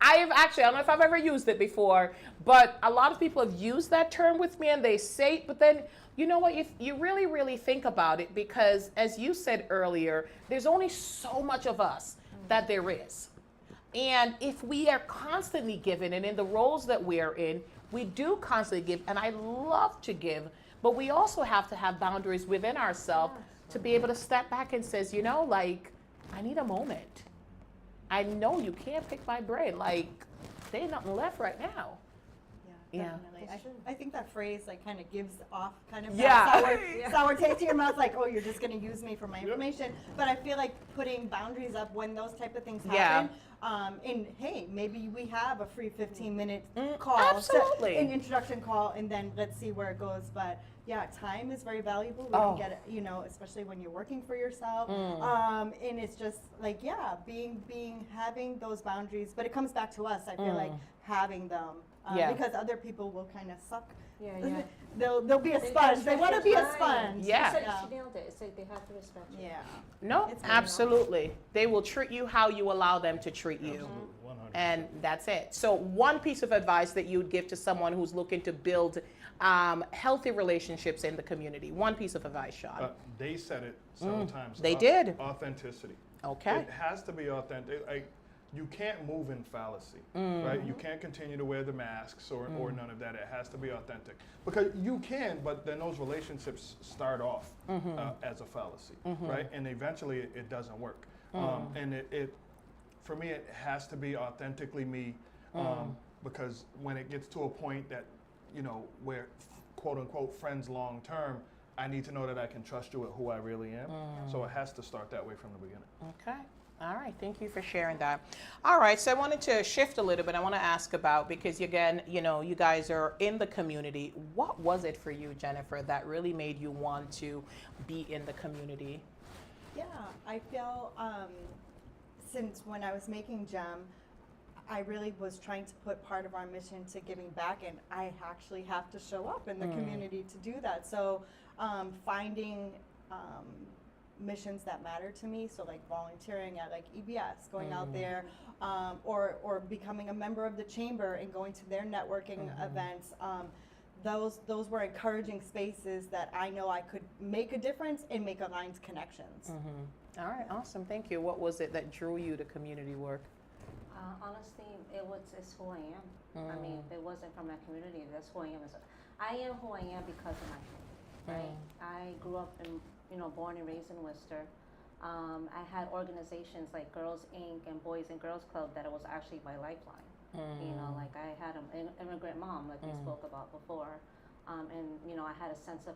A: I've actually, I don't know if I've ever used it before, but a lot of people have used that term with me and they say it, but then, you know what, if you really, really think about it, because as you said earlier, there's only so much of us that there is. And if we are constantly giving, and in the roles that we're in, we do constantly give, and I love to give, but we also have to have boundaries within ourselves to be able to step back and says, like, I need a moment. I know you can't pick my brain. Like, there ain't nothing left right now. Yeah.
B: Definitely. I think that phrase like kind of gives off kind of
A: Yeah.
B: that sour taste in your mouth, like, oh, you're just going to use me for my information. But I feel like putting boundaries up when those type of things
A: Yeah.
B: happen. And hey, maybe we have a free 15-minute call,
A: absolutely.
B: an introduction call, and then let's see where it goes. But yeah, time is very valuable. We
A: Oh.
B: can get it, especially when you're working for yourself. And it's just like, yeah, having those boundaries. But it comes back to us. I feel like having them.
A: Yeah.
B: Because other people will kind of suck.
C: Yeah, yeah.
B: They'll be a
C: They
B: sponge. They
C: respect
B: want to
C: your
B: be a
C: time.
B: sponge.
A: Yeah.
C: She said
B: Yeah.
C: she nailed it. It's like they have to respect you.
B: Yeah.
A: No,
B: It's very
A: absolutely. They will treat you how you allow them to treat you.
D: Absolutely, 100%.
A: And that's it. So one piece of advice that you would give to someone who's looking to build healthy relationships in the community. One piece of advice, Sean.
D: They said it several times.
A: They did.
D: Authenticity.
A: Okay.
D: It has to be authentic. you can't move in fallacy, right? You can't continue to wear the masks or none of that. It has to be authentic. Because you can, but then those relationships start off as a fallacy, right? And eventually it doesn't work. And it, for me, it has to be authentically me, because when it gets to a point that, you know, we're quote unquote friends long term, I need to know that I can trust you with who I really am. So it has to start that way from the beginning.
A: Okay. All right. Thank you for sharing that. All right. So I wanted to shift a little bit. I want to ask about, because again, you know, you guys are in the community. What was it for you, Jennifer, that really made you want to be in the community?
B: Yeah, I feel since when I was making GEM, I really was trying to put part of our mission to giving back, and I actually have to show up in the community to do that. So finding missions that matter to me, so like volunteering at like EBS, going out there, or becoming a member of the chamber and going to their networking events. Those were encouraging spaces that I know I could make a difference and make aligned connections.
A: All right. Awesome. Thank you. What was it that drew you to community work?
C: Honestly, it's who I am. I mean, if it wasn't from my community, that's who I am. I am who I am because of my community, right? I grew up in, born and raised in Worcester. I had organizations like Girls Inc. and Boys and Girls Club that was actually my lifeline. You know, like I had an immigrant mom, like we spoke about before. And, I had a sense of,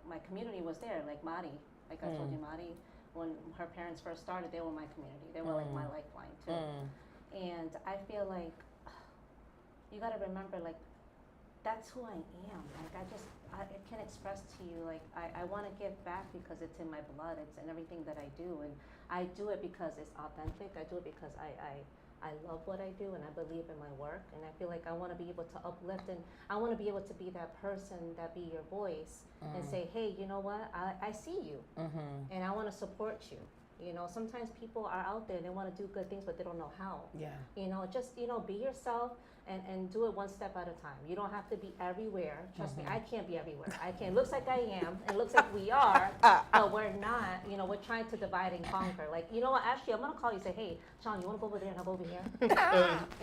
C: my community was there, like Mari, like I told you, Mari, when her parents first started, they were my community. They were like my lifeline too. And I feel like you got to remember, like, that's who I am. Like, I can't express to you, like, I want to give back because it's in my blood. It's in everything that I do. And I do it because it's authentic. I do it because I love what I do and I believe in my work. And I feel like I want to be able to uplift, and I want to be able to be that person, that be your voice and say, hey, you know what? I see you and I want to support you. Sometimes people are out there and they want to do good things, but they don't know how.
A: Yeah.
C: Just, be yourself and do it one step at a time. You don't have to be everywhere. Trust me, I can't be everywhere. I can't. It looks like I am. It looks like we are, but we're not. We're trying to divide and conquer. Like, you know what? Actually, I'm going to call you and say, hey, Sean, you want to go over there and I'll go over here? And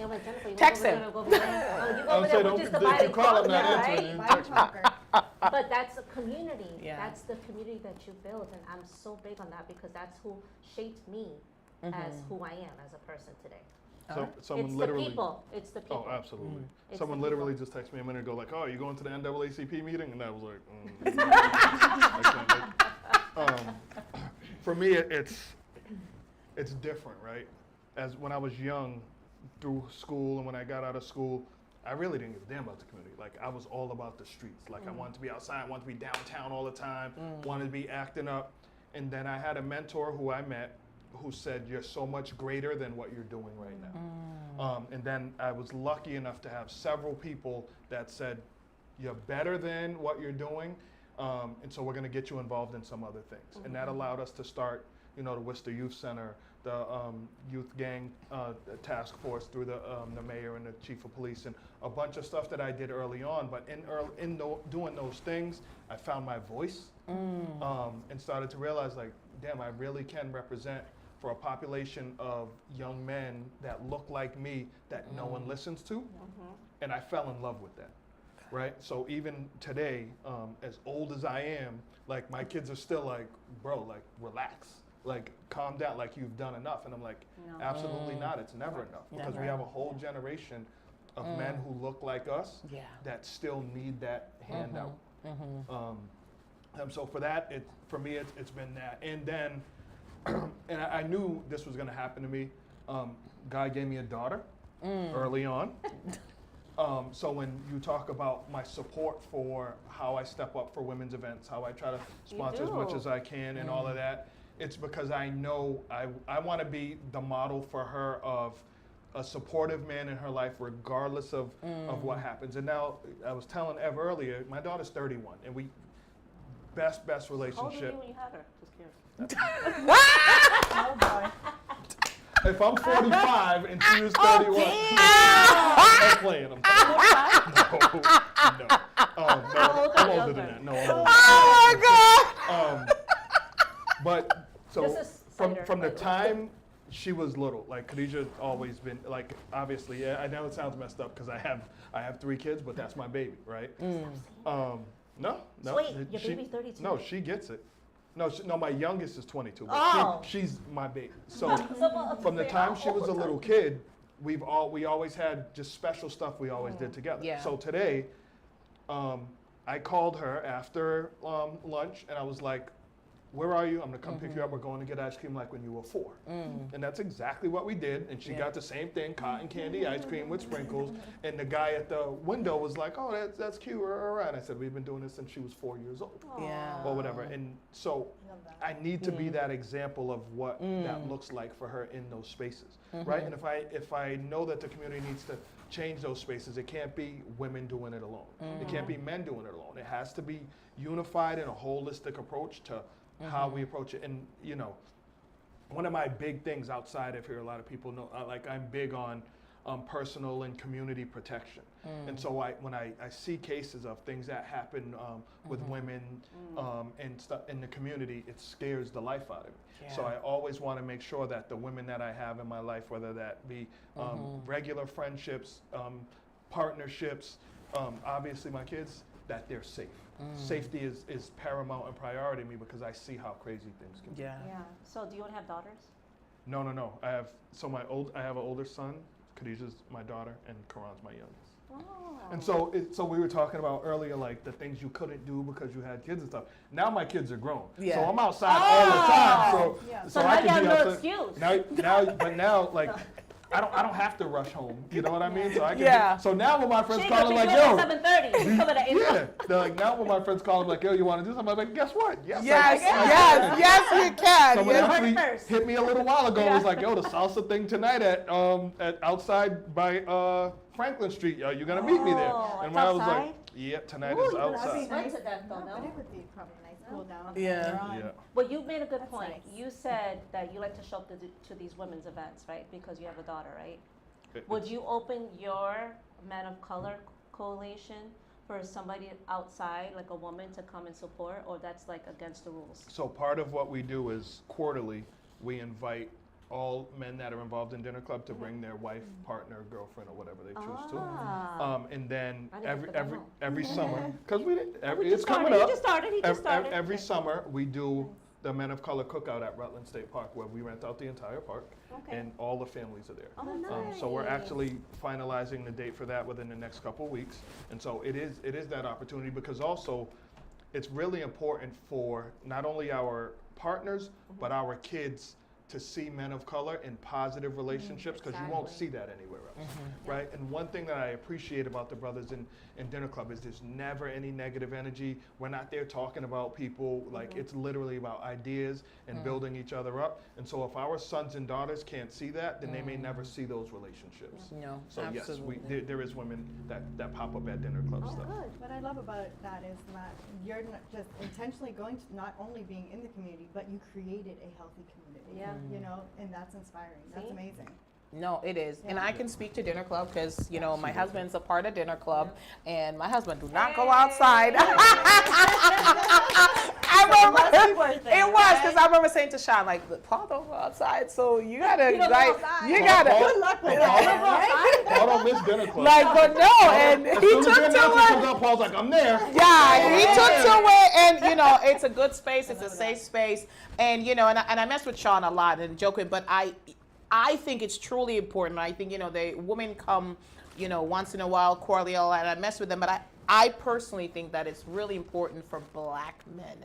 C: I'm like, Jennifer, you want to go over there and I'll go over there? Oh, you go over there, we'll just divide and conquer, right?
B: Divide and conquer.
C: But that's a community.
A: Yeah.
C: That's the community that you build, and I'm so big on that because that's who shaped me as who I am as a person today.
D: So someone
C: It's
D: literally.
C: the people. It's the people.
D: Oh, absolutely.
C: It's
D: Someone
C: the
D: literally just texted me a minute ago, like, "Oh, you going to the NAACP meeting?" And I was like, I can't make. For me, it's different, right? As when I was young, through school, and when I got out of school, I really didn't give a damn about the community. Like, I was all about the streets. Like, I wanted to be outside, I wanted to be downtown all the time, wanted to be acting up. And then I had a mentor who I met who said, you're so much greater than what you're doing right now. And then I was lucky enough to have several people that said, you're better than what you're doing, and so we're gonna get you involved in some other things. And that allowed us to start, the Worcester Youth Center, the youth gang task force through the mayor and the chief of police, and a bunch of stuff that I did early on. But in doing those things, I found my voice and started to realize, like, damn, I really can represent for a population of young men that look like me that no one listens to. And I fell in love with that. Right? So even today, as old as I am, like, my kids are still like, bro, like, relax. Like, calm down, like, you've done enough. And I'm like,
C: No.
D: Absolutely not. It's never enough. Because we have a whole generation of men who look like us that still need that handout. So for that, for me, it's been that. And then, and I knew this was going to happen to me. God gave me a daughter early on. So when you talk about my support for how I step up for women's events, how I try to sponsor as much as I can and all of that, it's because I know I want to be the model for her of a supportive man in her life regardless of what happens. And now, I was telling Ev earlier, my daughter's 31, and we, best
C: How old were you
D: relationship.
C: when you had her? Just curious.
B: Oh boy.
D: If I'm 45 and she was 31, I'm playing. No. No, I'm older than that. No, I'm older.
A: Oh my God!
D: But so
C: This is
D: from
C: cider,
D: the
C: by the way.
D: time she was little. Like Khadija always been like, obviously, I know it sounds messed up because I have 3 kids, but that's my baby, right? No.
C: So wait, your baby's 32?
D: No, she gets it. No, my youngest is 22, but
C: Oh.
D: she's my baby. So from the time she was a little kid, we always had just special stuff we always did together.
A: Yeah.
D: So today, I called her after lunch and I was like, where are you? I'm gonna come pick you up. We're going to get ice cream like when you were 4. And that's exactly what we did. And she got the same thing, cotton candy ice cream with sprinkles. And the guy at the window was like, oh, that's cute. And I said, we've been doing this since she was 4 years old.
A: Yeah.
D: Or whatever. And so I need to be that example of what that looks like for her in those spaces, right? And if I know that the community needs to change those spaces, it can't be women doing it alone. It can't be men doing it alone. It has to be unified in a holistic approach to how we approach it. And you know, one of my big things outside of here, a lot of people know, like I'm big on personal and community protection. And so when I see cases of things that happen with women and stuff in the community, it scares the life out of me.
A: Yeah.
D: So I always want to make sure that the women that I have in my life, whether that be regular friendships, partnerships, obviously my kids, that they're safe. Safety is paramount and priority to me because I see how crazy things can be.
A: Yeah.
C: Yeah. So do you want to have daughters?
D: No. I have an older son. Khadijah's my daughter, and Karan's my youngest.
C: Oh.
D: And so we were talking about earlier, like the things you couldn't do because you had kids and stuff. Now my kids are grown,
A: Yeah.
D: so I'm outside all the time.
C: So
D: I
C: now
D: can
C: you have
D: be
C: no
D: outside.
C: excuse.
D: Now, like I don't have to rush home. You know what I mean? So I can.
A: Yeah.
D: So now when my friends
C: She
D: call,
C: could
D: I'm
C: be
D: like,
C: good
D: yo.
C: at 7:30. Come at 8
D: Yeah, they're like, now when my friends call, I'm like, yo, you want to do something? I'm like, guess what?
A: Yes,
D: I can.
A: yes, you can.
D: Someone
A: Yes.
D: actually
C: First.
D: hit me a little while ago. It was like, yo, the salsa thing tonight at outside by Franklin Street. You gonna meet me there?
C: Oh,
D: And
C: it's
D: when I was like,
C: outside?
D: yeah, tonight
C: Ooh,
D: is
C: you
B: That'd be
D: outside.
C: Went
B: nice.
C: to that though,
B: No,
C: no?
B: but it would be probably nice cool down.
A: Yeah.
B: later on.
D: Yeah.
C: Well, you made a good
B: That's
C: point.
B: nice.
C: You said that you like to show up to these women's events, right? Because you have a daughter, right? Would you open your Men of Color coalition for somebody outside, like a woman, to come and support, or that's like against the rules?
D: So part of what we do is quarterly, we invite all men that are involved in Dinner Club to bring their wife, partner, girlfriend, or whatever they choose to. And then
C: I didn't put that on.
D: every summer, because we didn't,
C: We
D: it's
C: just
D: coming
C: started.
D: up.
C: He just started. He just started.
D: Every summer, we do the Men of Color cookout at Rutland State Park, where we rent out the entire park,
C: Okay.
D: and all the families are there.
C: Oh, nice.
D: So we're actually finalizing the date for that within the next couple of weeks, and so it is that opportunity, because also it's really important for not only our partners but our kids to see men of color in positive relationships, because you won't see that anywhere else, right? And one thing that I appreciate about the brothers in Dinner Club is there's never any negative energy. We're not there talking about people. Like, it's literally about ideas and building each other up. And so if our sons and daughters can't see that, then they may never see those relationships.
A: No,
D: So
A: absolutely.
D: yes, there is women that pop up at Dinner Club stuff.
B: Good. What I love about that is that you're not just intentionally going to not only being in the community, but you created a healthy community.
C: Yeah.
B: You know, and that's inspiring. That's
C: See?
B: amazing.
A: No, it is. And
B: Yeah.
A: I can speak to Dinner Club because, you know, my husband's a part of Dinner Club, and my husband do not go outside. I remember, it was because I remember saying to Sean, like, Paul don't go outside, so you gotta,
C: You don't go
A: like,
C: outside.
A: you gotta,
B: Good luck with that.
D: Paul don't miss Dinner Club.
A: like, but no, and
D: As
A: he
D: soon as
A: took
D: the
A: to
D: announcement comes
A: it.
D: up, Paul's like, I'm there.
A: Yeah, he took to it, and you know, it's a good space, it's a safe space, and you know, and I mess with Sean a lot and joking, but I think it's truly important. I think, you know, the women come, you know, once in a while, cordial, and I mess with them, but I personally think that it's really important for Black men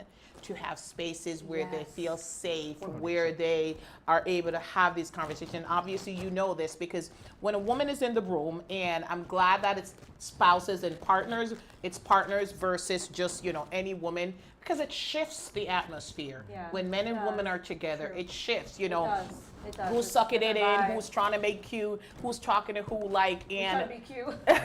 A: to have spaces where they
B: Yes.
A: feel safe, where they are able to have these conversations. Obviously, you know this because when a woman is in the room, and I'm glad that it's spouses and partners, it's partners versus just, you know, any woman, because it shifts the atmosphere.
C: Yeah,
A: When men
C: it
A: and women
C: does.
A: are together,
B: True.
A: it shifts, you know.
C: It does.
A: Who's
C: It's
A: sucking it in,
C: vibe.
A: who's trying to make cute, who's talking to who, like,
C: Trying
A: and
C: to be cute.
A: it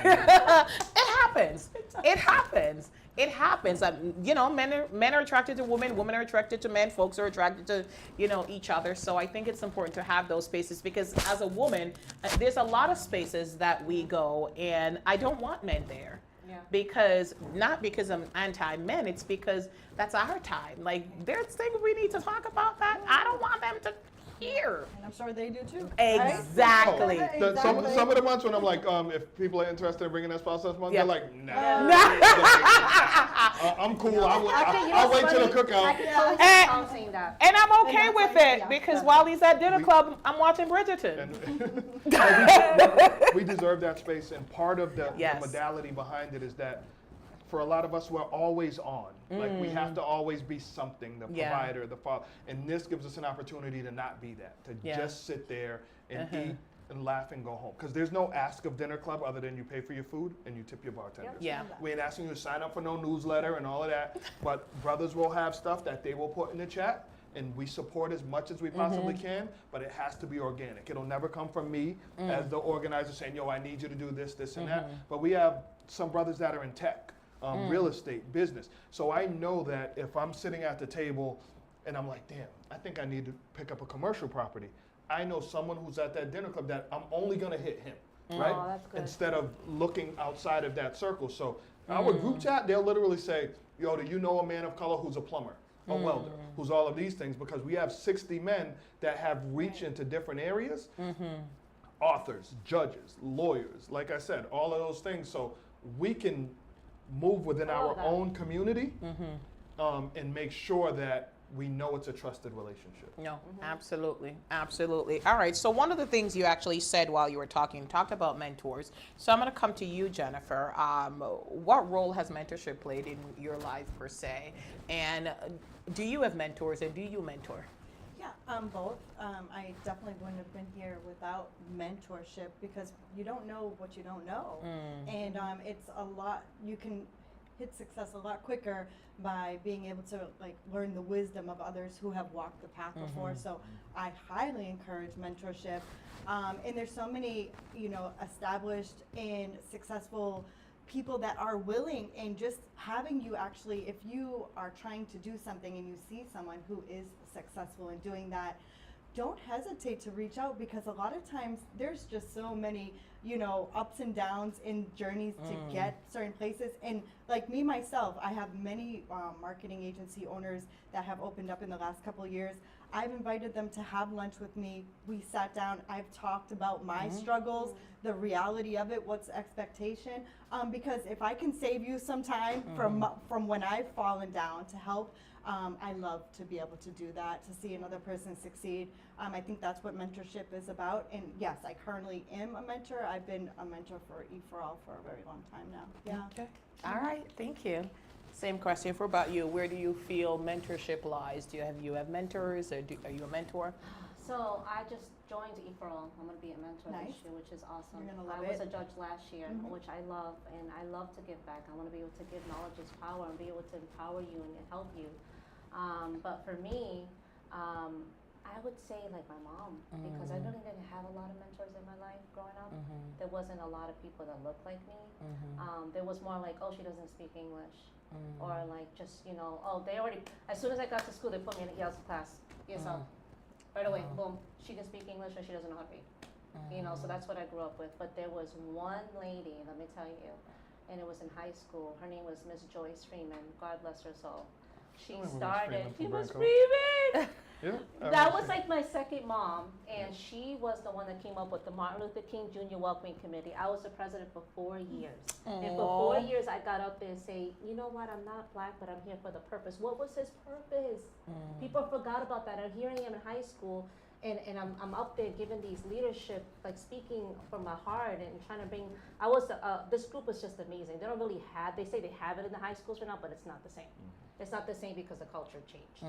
A: happens. It happens. It happens. You know, men are attracted to women, women are attracted to men, folks are attracted to, you know, each other. So I think it's important to have those spaces because as a woman, there's a lot of spaces that we go and I don't want men there.
C: Yeah.
A: Because, not because I'm anti-men, it's because that's our time. Like, there's things we need to talk about that. I don't want them to here.
B: And I'm sure they do too. right?
A: Exactly.
D: Some of the months when I'm like, if people are interested in bringing that spouse this month,
A: Yeah.
D: they're like, nah.
A: And
D: I'm cool. I'll
C: Actually, you know
D: wait
C: what's
D: till the
C: funny?
D: cookout.
C: I can totally see
A: And-
C: Tom saying that.
A: I'm okay
B: that's
A: with
B: why-
A: it
B: yeah,
A: because
B: that's
A: while he's at dinner
D: We-
A: club, I'm watching Bridgerton.
D: And we deserve that space, and part of the
A: Yes.
D: modality behind it is that for a lot of us, we're always on. Like we have to always be something, the
A: Yeah.
D: provider, the father, and this gives us an opportunity to not be that, to
A: Yeah.
D: just sit there and eat and laugh and go home. Because there's no ask of dinner club other than you pay for your food and you tip your bartenders.
A: Yeah.
D: We ain't asking you to sign up for no newsletter and all of that, but brothers will have stuff that they will put in the chat, and we support as much as we possibly can, but it has to be organic. It'll never come from me as the organizer saying, yo, I need you to do this, this, and that. But we have some brothers that are in tech, real estate, business. So I know that if I'm sitting at the table and I'm like, damn, I think I need to pick up a commercial property, I know someone who's at that dinner club that I'm only gonna hit him, right?
C: Oh, that's good.
D: Instead of looking outside of that circle. So our group chat, they'll literally say, yo, do you know a man of color who's a plumber, a welder, who's all of these things? Because we have 60 men that have reach into different areas, authors, judges, lawyers, like I said, all of those things. So we can move within
C: I love
D: our
C: that.
D: own community and make sure that we know it's a trusted relationship.
A: No, absolutely, absolutely. All right, so one of the things you actually said while you were talking, talked about mentors. So I'm going to come to you, Jennifer. What role has mentorship played in your life per se? And do you have mentors and do you mentor?
B: Yeah, both. I definitely wouldn't have been here without mentorship because you don't know what you don't know. And it's a lot, you can hit success a lot quicker by being able to like learn the wisdom of others who have walked the path before. So I highly encourage mentorship. And there's so many, established and successful people that are willing, and just having you actually, if you are trying to do something and you see someone who is successful in doing that, don't hesitate to reach out, because a lot of times there's just so many, ups and downs in journeys to get certain places. And like me, myself, I have many marketing agency owners that have opened up in the last couple of years. I've invited them to have lunch with me. We sat down, I've talked about my struggles, the reality of it, what's the expectation. Because if I can save you some time from when I've fallen down to help, I love to be able to do that, to see another person succeed. I think that's what mentorship is about. And yes, I currently am a mentor. I've been a mentor for E4All for a very long time now. Yeah.
A: Okay. All right, thank you. Same question for about you. Where do you feel mentorship lies? Do you have mentors, or are you a mentor?
C: So I just joined E4All. I'm going to be a mentor
B: Nice.
C: this year, which is awesome.
B: You're gonna love
C: I was
B: it.
C: a judge last year, which I love, and I love to give back. I want to be able to give knowledge is power and be able to empower you and help you. But for me, I would say like my mom, because I really didn't have a lot of mentors in my life growing up. There wasn't a lot of people that looked like me. There was more like, oh, she doesn't speak English. Or like just, oh, they already, as soon as I got to school, they put me in a ELS class. So right away, boom, she can speak English or she doesn't know how to read. So that's what I grew up with. But there was one lady, let me tell you, and it was in high school. Her name was Miss Joyce Freeman. God bless her soul. She
D: remember Miss
C: started,
D: Freeman
C: she
D: from
C: was
D: Branco.
C: Freeman!
D: Yeah.
C: That was like my second mom, and she was the one that came up with the Martin Luther King Jr. Welcoming Committee. I was the president for 4 years. And for 4 years, I got up there and say, you know what, I'm not black, but I'm here for the purpose. What was his purpose? People forgot about that. And here I am in high school, and I'm up there giving these leadership, like speaking from my heart and trying to bring, this group was just amazing. They don't really have, they say they have it in the high schools right now, but it's not the same. It's not the same because the culture changed.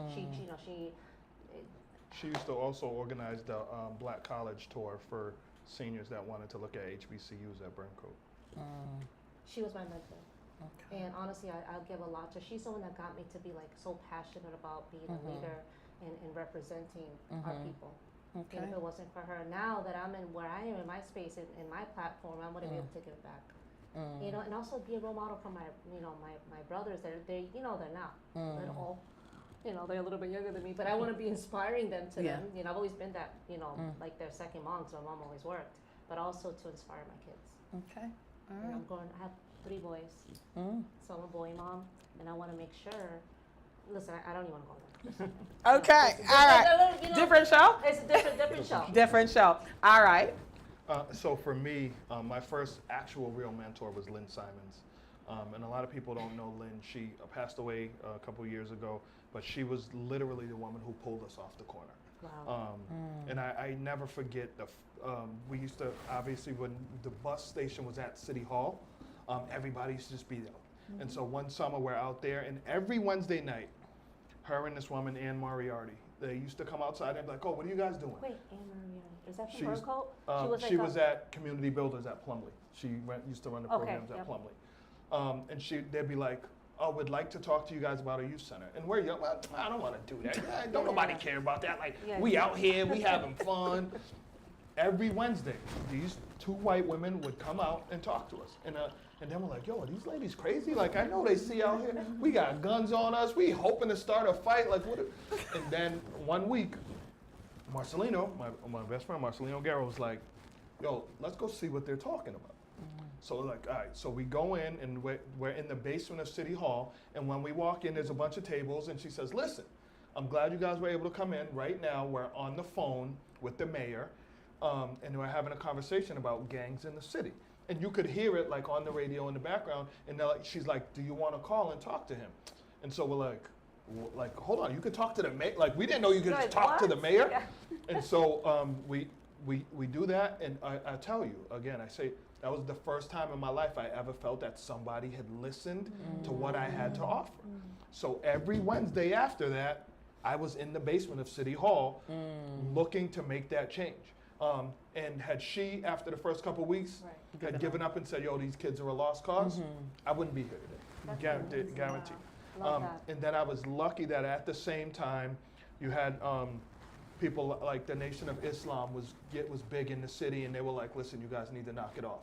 D: She used to also organize the Black College Tour for seniors that wanted to look at HBCUs at Burncoat.
C: She was my mentor.
A: Okay.
C: And honestly, I'll give a lot to her. She's the one that got me to be like so passionate about being a leader and representing our people.
A: Okay.
C: And if it wasn't for her, now that I'm in where I am in my space, in my platform, I'm going to be able to give back. And also be a role model for my brothers. They're not little. They're a little bit younger than me, but I want to be inspiring them to them. I've always been that, like their second mom, so my mom always worked, but also to inspire my kids.
A: Okay. All
C: And
A: right.
C: I have 3 boys, so I'm a boy mom, and I want to make sure Listen, I don't even want to go there.
A: Okay,
C: It's
A: all right.
C: a little, you know,
A: Different show?
C: It's a different show.
A: Different show. All right.
D: So for me, my first actual real mentor was Lynn Simons. And a lot of people don't know Lynn. She passed away a couple years ago, but she was literally the woman who pulled us off the corner.
C: Wow.
D: And I never forget we used to, obviously when the bus station was at City Hall, everybody used to just be there. And so one summer we're out there, and every Wednesday night, her and this woman, Ann Moriarty, they used to come outside and be like, oh, what are you guys doing?
C: Wait, Anne Maria, is that from
D: She's-
C: Fur Coat?
D: She was at Community Builders at Plumley. She used to run the
C: Okay,
D: programs at
C: yep.
D: Plumley. And they'd be like, oh, we'd like to talk to you guys about a youth center. And we're young, well, I don't want to do that. Don't nobody care about that. Like,
C: Yeah,
D: we
C: yeah.
D: out here, we having fun. Every Wednesday, these two white women would come out and talk to us. And then we're like, yo, are these ladies crazy? Like, I know they see out here, we got guns on us, we hoping to start a fight. Like, what? And then one week, Marcelino, my best friend, Marcelino Guerrero, was like, yo, let's go see what they're talking about. So we're like, all right, so we go in and we're in the basement of City Hall, and when we walk in, there's a bunch of tables, and she says, listen, I'm glad you guys were able to come in. Right now, we're on the phone with the mayor, and we're having a conversation about gangs in the city. And you could hear it like on the radio in the background, and she's like, do you want to call and talk to him? And so we're like, hold on, you could talk to the mayor? Like, we didn't know you could just talk to the mayor.
C: Yeah.
D: And so we do that, and I tell you, again, I say, that was the first time in my life I ever felt that somebody had listened to what I had to offer. So every Wednesday after that, I was in the basement of City Hall looking to make that change. And had she, after the first couple of weeks, had given up and said, yo, these kids are a lost cause, I wouldn't be here today. Guaranteed.
C: Love that.
D: And then I was lucky that at the same time, you had people like the Nation of Islam was big in the city, and they were like, listen, you guys need to knock it off.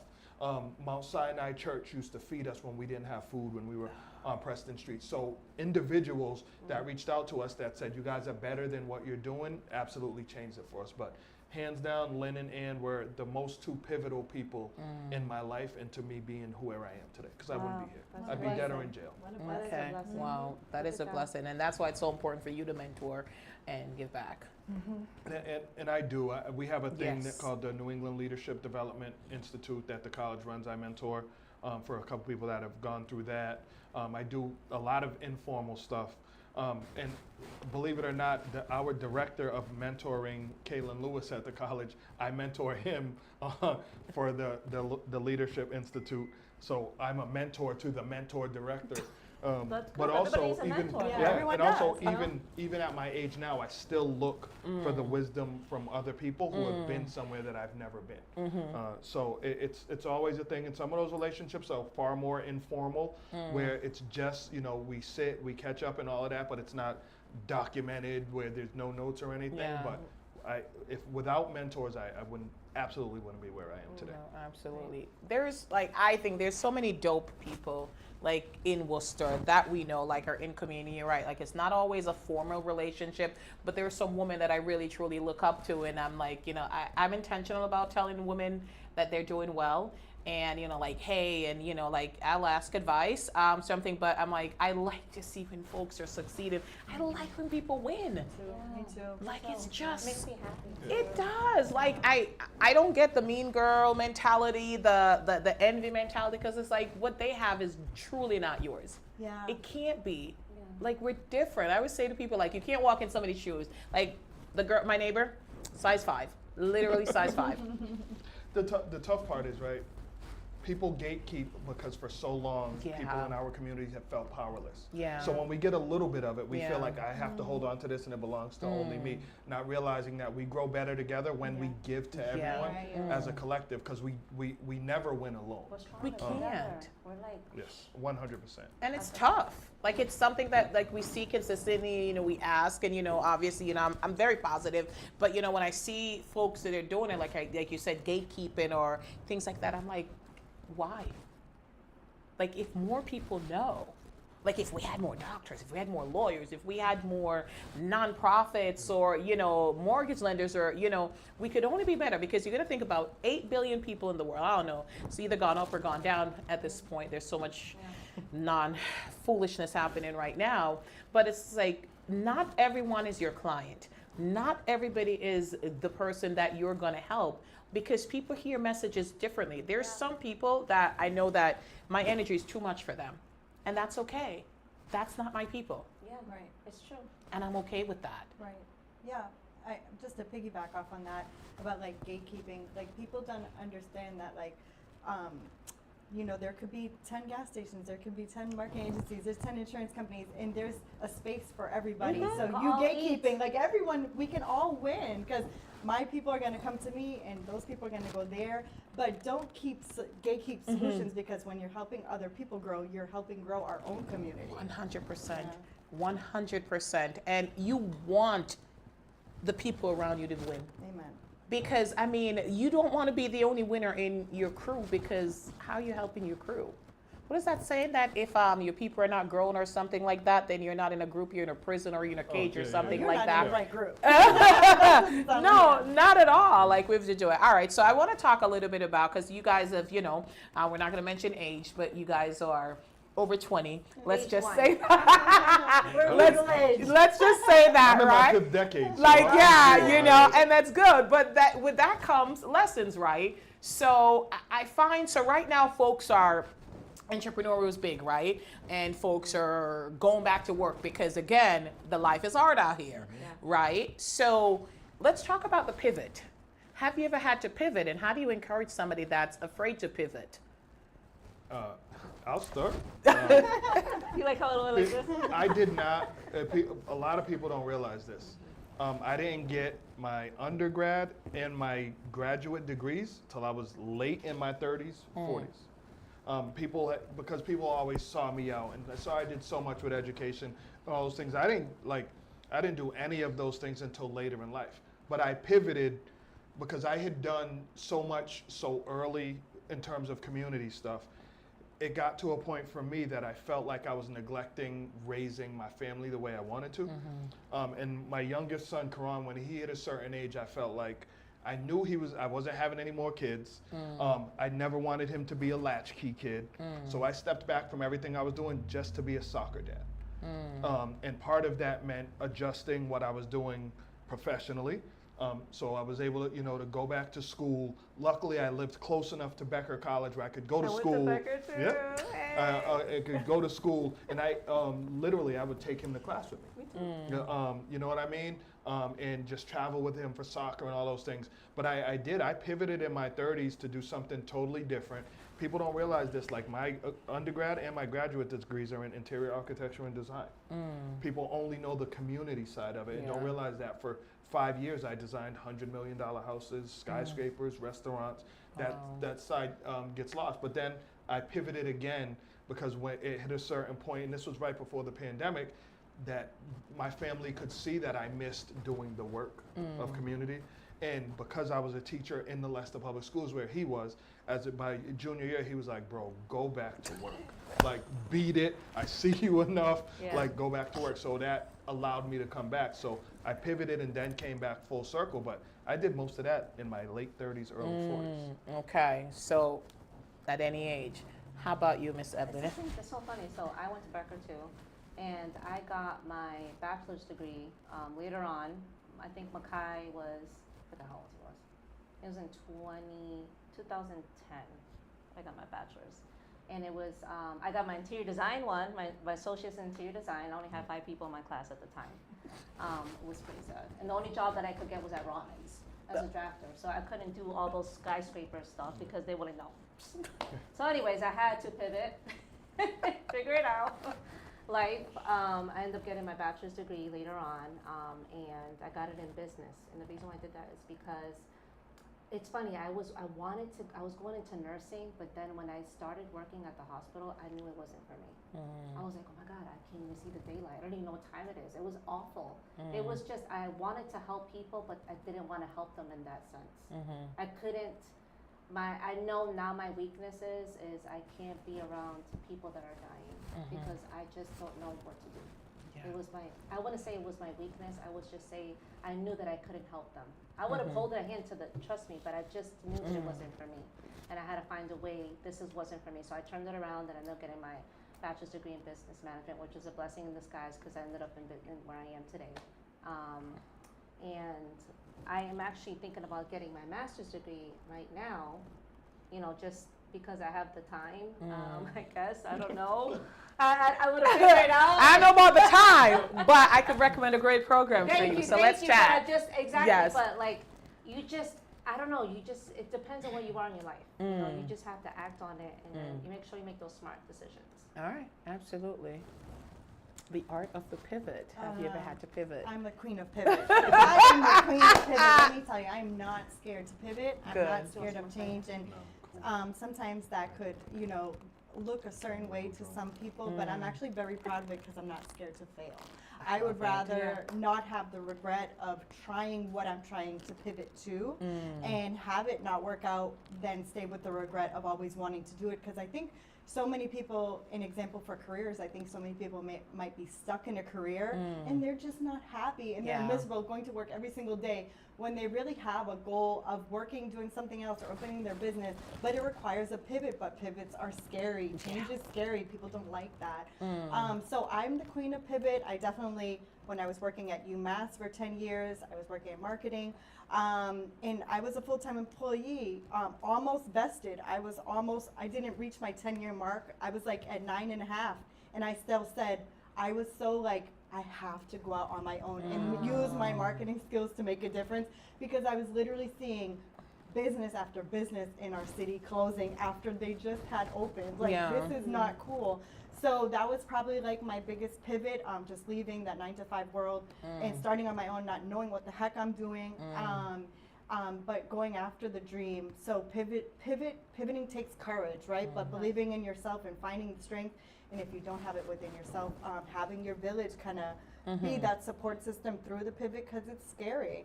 D: Mount Sinai Church used to feed us when we didn't have food when we were on Preston Street. So individuals that reached out to us that said, you guys are better than what you're doing, absolutely changed it for us. But hands down, Lynn and Ann were the most two pivotal people in my life and to me being whoever I am today, because I wouldn't be here.
C: That's
D: I'd
C: a
D: be dead or
C: blessing.
D: in jail.
B: What a
C: That is a
B: blessing.
A: Okay.
C: blessing.
A: Wow, that is a
C: Look at that.
A: blessing, and that's why it's so important for you to mentor and give back.
D: And I do. We have a thing
A: Yes.
D: called the New England Leadership Development Institute that the college runs. I mentor for a couple people that have gone through that. I do a lot of informal stuff. And believe it or not, our director of mentoring, Kaylin Lewis at the college, I mentor him for the Leadership Institute. So I'm a mentor to the mentor director.
C: That's
D: But
C: good.
D: also
C: Everybody needs a
D: even
C: mentor.
B: Yeah, everyone
D: and also
B: does, you know?
D: even at my age now, I still look for the wisdom from other people who have been somewhere that I've never been. So it's always a thing. And some of those relationships are far more informal, where it's just we sit, we catch up, and all of that, but it's not documented where there's no notes or anything.
A: Yeah.
D: But if without mentors, I absolutely wouldn't be where I am today.
A: No, absolutely. There's I think there's so many dope people like in Worcester that we know are in community, you're right? Like it's not always a formal relationship, but there's some women that I really truly look up to, and I'm like, I'm intentional about telling women that they're doing well. And hey, and I'll ask advice, something, but I'm like, I like to see when folks are succeeding. I like when people win.
B: Me too.
A: Like it's
C: Makes
A: just
C: me happy.
A: it does. I don't get the mean girl mentality, the envy mentality, because it's like what they have is truly not yours.
B: Yeah.
A: It can't be.
C: Yeah.
A: Like we're different. I always say to people you can't walk in somebody's shoes. Like the girl, my neighbor, size 5, literally size 5.
D: The tough part is, right, people gatekeep because for so long, people
A: Yeah.
D: in our communities have felt powerless.
A: Yeah.
D: So when we get a little bit of it, we
A: Yeah.
D: feel like I have to hold on to this and it belongs to only me, not realizing that we grow better together when we give to
A: Yeah.
D: everyone
B: Right.
D: as a collective, because we never win alone.
C: We're stronger
A: We
C: together.
A: can't.
C: We're like,
D: Yes, 100%.
A: And it's tough. It's something that we see consistently, we ask, and obviously, I'm very positive, but when I see folks that are doing it, like you said, gatekeeping or things like that, I'm like, why? If more people know, if we had more doctors, if we had more lawyers, if we had more nonprofits or, mortgage lenders or, we could only be better, because you're going to think about 8 billion people in the world. I don't know. It's either gone up or gone down at this point. There's so much non-foolishness happening right now. But it's like, not everyone is your client. Not everybody is the person that you're going to help, because people hear messages differently. There's some people that I know that my energy is too much for them, and that's okay. That's not my people,
C: Yeah,
B: Right.
C: it's true.
A: and I'm okay with that.
B: Right, yeah, just to piggyback off on that, about like gatekeeping, like people don't understand that, like, you know, there could be 10 gas stations, there could be 10 marketing agencies, there's 10 insurance companies, and there's a space for everybody.
C: Mhm.
B: So
C: We
B: you
C: all
B: gatekeeping,
C: eat.
B: like everyone, we can all win, because my people are gonna come to me, and those people are gonna go there, but don't gatekeep solutions, because when you're helping other people grow, you're helping grow our own community.
A: 100%.
B: Yeah.
A: 100%. And you want the people around you to win.
B: Amen.
A: Because, I mean, you don't want to be the only winner in your crew, because how are you helping your crew? What is that saying, that if your people are not growing or something like that, then you're not in a group, you're in a prison or you're in a cage or
D: yeah,
A: something
B: You're
A: like
B: not
A: that?
B: in the right group.
A: No, not at all. Like, we have to do it. All right, so I want to talk a little bit about, because you guys have, we're not going to mention age, but you guys are over 20. Let's
C: Age
A: just
C: one.
A: say
C: We're
A: let's,
C: middle-aged.
A: let's just say that,
D: I'm in my
A: right?
D: fifth decade. so
A: Like,
D: I'm
A: yeah,
D: cool,
A: and that's good. But that with that comes lessons, right? So I find, so right now folks are, entrepreneurial is big, right? And folks are going back to work because, again, the life is hard out here,
C: Yeah.
A: right? So let's talk about the pivot. Have you ever had to pivot, and how do you encourage somebody that's afraid to pivot?
D: I'll start.
C: You like how it went like this?
D: I did not. A lot of people don't realize this. I didn't get my undergrad and my graduate degrees till I was late in my 30s, 40s. Because people always saw me out, and so I did so much with education and all those things. I didn't do any of those things until later in life. But I pivoted because I had done so much so early in terms of community stuff. It got to a point for me that I felt like I was neglecting raising my family the way I wanted to. And my youngest son, Karan, when he hit a certain age, I felt like I knew I wasn't having any more kids. I never wanted him to be a latchkey kid. So I stepped back from everything I was doing just to be a soccer dad. And part of that meant adjusting what I was doing professionally. So I was able to, to go back to school. Luckily, I lived close enough to Becker College where I could go to school.
C: I went to Becker too.
D: Yeah. I could go to school, and I literally I would take him to class with me. You know what I mean? And just travel with him for soccer and all those things. But I pivoted in my 30s to do something totally different. People don't realize this, like my undergrad and my graduate degrees are in interior architecture and design. People only know the community side of it and don't
A: Yeah.
D: realize that for 5 years I designed $100 million houses, skyscrapers, restaurants. That side gets lost. But then I pivoted again because when it hit a certain point, and this was right before the pandemic, that my family could see that I missed doing the work of community. And because I was a teacher in the Leicester Public Schools where he was, by junior year, he was like, bro, go back to work. Like, beat it. I see you enough.
C: Yeah.
D: Like, go back to work. So that allowed me to come back. So I pivoted and then came back full circle. But I did most of that in my late 30s, early 40s.
A: Okay, so at any age. How about you, Miss Evelyn?
C: It's so funny. So I went to Becker too, and I got my bachelor's degree later on. I think Mackay was, I forgot how old he was. It was in 2010. I got my bachelor's. And it was, I got my interior design one, my associate's in interior design. I only had 5 people in my class at the time. It was pretty sad. And the only job that I could get was at Rawlins as a drafter. So I couldn't do all those skyscraper stuff because they wouldn't know. So anyways, I had to pivot, figure it out. Life, I ended up getting my bachelor's degree later on, and I got it in business. And the reason why I did that is because it's funny. I was going into nursing, but then when I started working at the hospital, I knew it wasn't for me. I was like, oh my God, I can't even see the daylight. I don't even know what time it is. It was awful. It was just, I wanted to help people, but I didn't want to help them in that sense. I couldn't. I know now my weakness is I can't be around people that are dying because I just don't know what to do.
A: Yeah.
C: I wouldn't say it was my weakness. I would just say I knew that I couldn't help them. I would have hold their hand trust me, but I just knew that it wasn't for me. And I had to find a way, wasn't for me. So I turned it around and I ended up getting my bachelor's degree in business management, which is a blessing in disguise because I ended up in where I am today. And I am actually thinking about getting my master's degree right now, just because I have the time, I guess. I don't know. I would have figured it out.
A: I don't know about the time, but I could recommend a great program for you. So let's chat.
C: Exactly.
A: Yes.
C: But I don't know. It depends on where you are in your life. You just have to act on it, and then you make sure you make those smart decisions.
A: All right, absolutely. The art of the pivot. Have you ever had to pivot?
B: I'm the queen of pivot. I am the queen of pivot. Let me tell you, I'm not scared to pivot. I'm
A: Good.
B: not scared of change. And sometimes that could, look a certain way to some people, but I'm actually very proud of it because I'm not scared to fail. I would rather not have the regret of trying what I'm trying to pivot to and have it not work out than stay with the regret of always wanting to do it, because I think so many people, an example for careers, I think so many people might be stuck in a career and they're just not happy and they're miserable going to work every single day when they really have a goal of working, doing something else, or opening their business, but it requires a pivot, but pivots are scary. Change is scary. People don't like that. So I'm the queen of pivot. I definitely, when I was working at UMass for 10 years, I was working in marketing, and I was a full-time employee, almost vested. I didn't reach my 10-year mark. I was like at 9.5, and I still said, I was so like, I have to go out on my own and use my marketing skills to make a difference, because I was literally seeing business after business in our city closing after they just had opened. Like, this is not cool. So that was probably like my biggest pivot, just leaving that 9-to-5 world and starting on my own, not knowing what the heck I'm doing, but going after the dream. So pivoting takes courage, right? But believing in yourself and finding strength. And if you don't have it within yourself, having your village kind of be that support system through the pivot, because it's scary.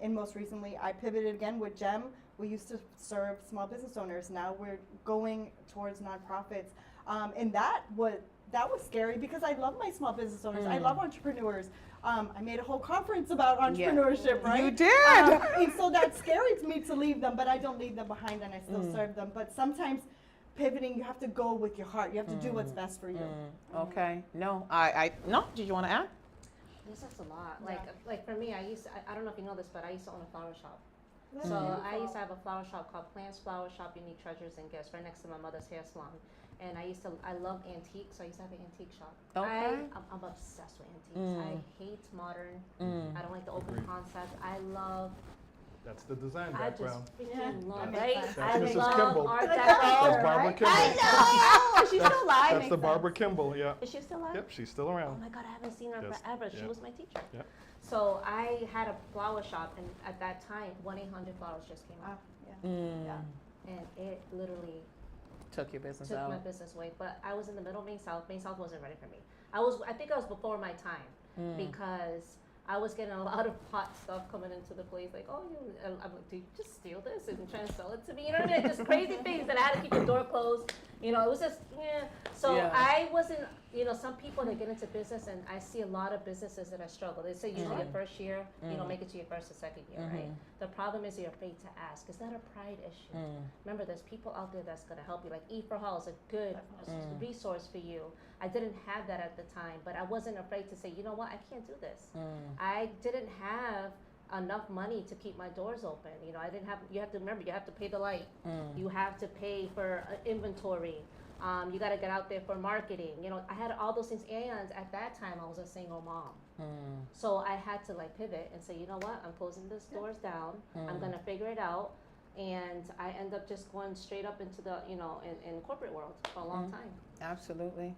B: And most recently, I pivoted again with GEM. We used to serve small business owners. Now we're going towards nonprofits. And that was scary because I love my small business owners. I love entrepreneurs. I made a whole conference about entrepreneurship, right?
A: You did.
B: And so that's scary to me to leave them, but I don't leave them behind and I still serve them. But sometimes pivoting, you have to go with your heart. You have to do what's best for you.
A: Okay. No, no. Did you want to add?
C: This is a lot. Like for me, I don't know if you know this, but I used to own a flower shop. So I used to have a flower shop called Plants Flower Shop, Unique Treasures and Gifts, right next to my mother's hair salon. And I love antiques, so I used to have an antique shop.
A: Okay.
C: I'm obsessed with antiques. I hate modern. I don't like the open concept. I love.
D: That's the design
C: I just
D: background.
C: freaking love,
B: That
C: right?
B: makes sense.
C: I
D: That's Mrs.
C: love
D: Kimball.
C: Art
D: That's
C: Deco.
D: Barbara
C: Right?
D: Kimball.
C: I know. She's still alive.
D: That's the Barbara Kimball, yeah.
C: Is she still alive?
D: Yep, she's still
C: Oh
D: around.
C: my God, I haven't seen her
D: Yes.
C: forever. She
D: Yeah.
C: was my teacher.
D: Yeah.
C: So I had a flower shop, and at that time, 1-800-Flowers just came out, and it literally
A: Took your business
C: took
A: out.
C: my business away. But I was in the middle of Main South. Main South wasn't ready for me. I think I was before my time because I was getting a lot of hot stuff coming into the place. Like, oh, I'm like, do you just steal this and try and sell it to me? You know what I mean? Just crazy things that I had to keep the door closed. It was just, So I wasn't, some people that get into business, and I see a lot of businesses that I struggle. They say usually your first year, you don't make it to your first or second year, right? The problem is you're afraid to ask. Is that a pride issue? Remember, there's people out there that's going to help you. Like E4Hall is a good resource for you. I didn't have that at the time, but I wasn't afraid to say, you know what, I can't do this. I didn't have enough money to keep my doors open. I didn't have, you have to remember, you have to pay the light. You have to pay for inventory. You got to get out there for marketing. I had all those things. And at that time, I was a single mom. So I had to pivot and say, you know what, I'm closing these doors down. I'm going to figure it out. And I end up just going straight up into the, in corporate world for a long time.
A: Absolutely.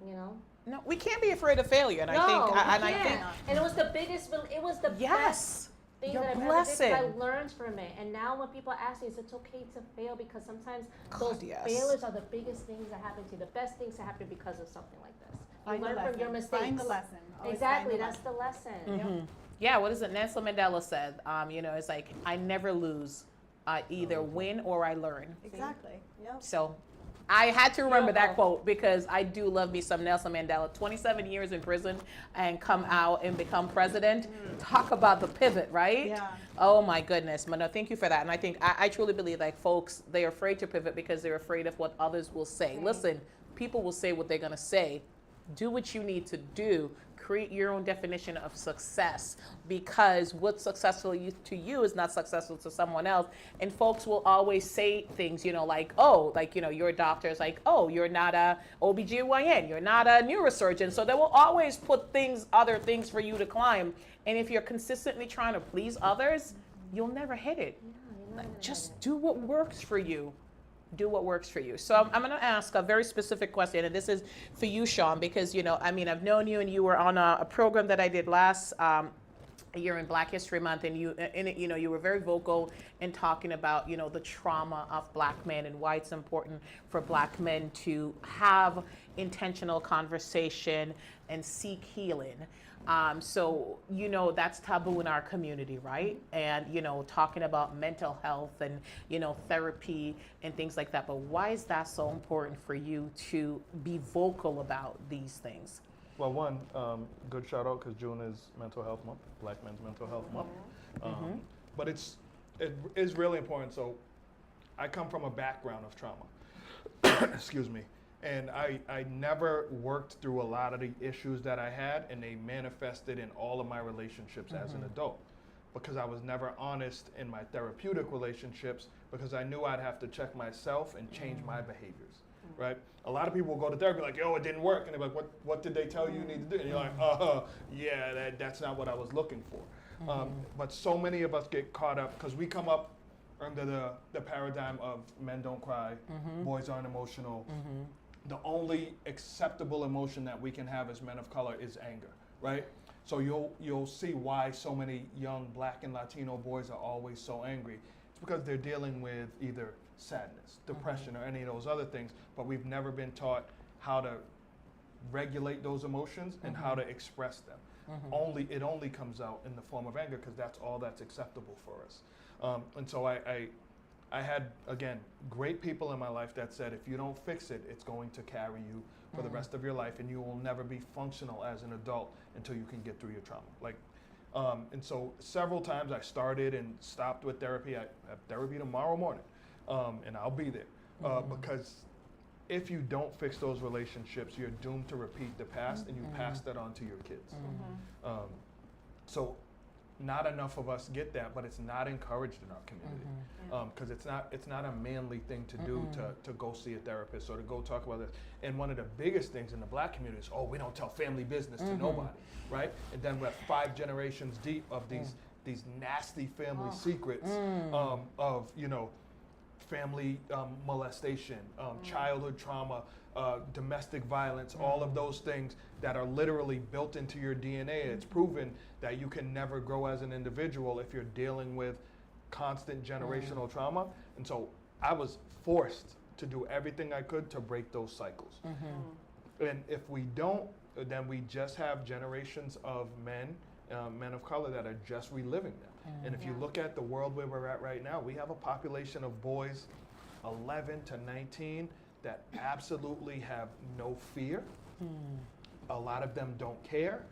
C: No,
A: we can't be afraid of failure, and I think,
C: and it was the biggest, it was the best thing
A: Your
C: that I've
A: blessing.
C: ever did. I learned from it, and now when people ask me, is it okay to fail? Because sometimes those
A: yes.
C: failures are the biggest things that happen to you. The best things that happen because of something like this. You learn from your mistakes.
B: Find the lesson. Always
C: Exactly,
B: find
C: that's the lesson.
A: Yeah, what is it? Nelson Mandela said, it's like, I never lose. I either win or I learn.
B: Exactly. Yep.
A: So I had to remember that quote because I do love me some Nelson Mandela. 27 years in prison and come out and become president. Talk about the pivot, right?
B: Yeah.
A: Oh my goodness. But no, thank you for that. And I think I truly believe folks, they're afraid to pivot because they're afraid of what others will say. Listen, people will say what they're going to say. Do what you need to do. Create your own definition of success, because what's successful to you is not successful to someone else. And folks will always say things, like, oh, like, your doctor's like, oh, you're not a OBGYN, you're not a neurosurgeon. So they will always put other things for you to climb. And if you're consistently trying to please others, you'll never hit it. Just do what works for you. Do what works for you. So I'm going to ask a very specific question, and this is for you, Sean, because I've known you, and you were on a program that I did last year in Black History Month, and you were very vocal in talking about the trauma of Black men and why it's important for Black men to have intentional conversation and seek healing. So that's taboo in our community, right? And talking about mental health and therapy and things like that. But why is that so important for you to be vocal about these things?
D: Well, one, good shout out, because June is Mental Health Month, Black Men's Mental Health Month. But it is really important. So I come from a background of trauma. Excuse me. And I never worked through a lot of the issues that I had, and they manifested in all of my relationships as an adult, because I was never honest in my therapeutic relationships, because I knew I'd have to check myself and change my behaviors, right? A lot of people go to therapy like, yo, it didn't work. And they're like, what did they tell you need to do? And you're like, yeah, that's not what I was looking for. But so many of us get caught up, because we come up under the paradigm of men don't cry, boys aren't emotional. The only acceptable emotion that we can have as men of color is anger, right? So you'll see why so many young Black and Latino boys are always so angry. It's because they're dealing with either sadness, depression, or any of those other things, but we've never been taught how to regulate those emotions and how to express them. It only comes out in the form of anger, because that's all that's acceptable for us. And so I had, again, great people in my life that said, if you don't fix it, it's going to carry you for the rest of your life, and you will never be functional as an adult until you can get through your trauma. And so several times I started and stopped with therapy. I have therapy tomorrow morning, and I'll be there. Because if you don't fix those relationships, you're doomed to repeat the past, and you pass that on to your kids. So not enough of us get that, but it's not encouraged in our community, because it's not a manly thing to do to go see a therapist or to go talk about this. And one of the biggest things in the Black community is, we don't tell family business to nobody, right? And then we're 5 generations deep of these nasty family secrets of family molestation, childhood trauma, domestic violence, all of those things that are literally built into your DNA. It's proven that you can never grow as an individual if you're dealing with constant generational trauma. And so I was forced to do everything I could to break those cycles. And if we don't, then we just have generations of men of color that are just reliving them. And if you look at the world where we're at right now, we have a population of boys 11 to 19 that absolutely have no fear. A lot of them don't care.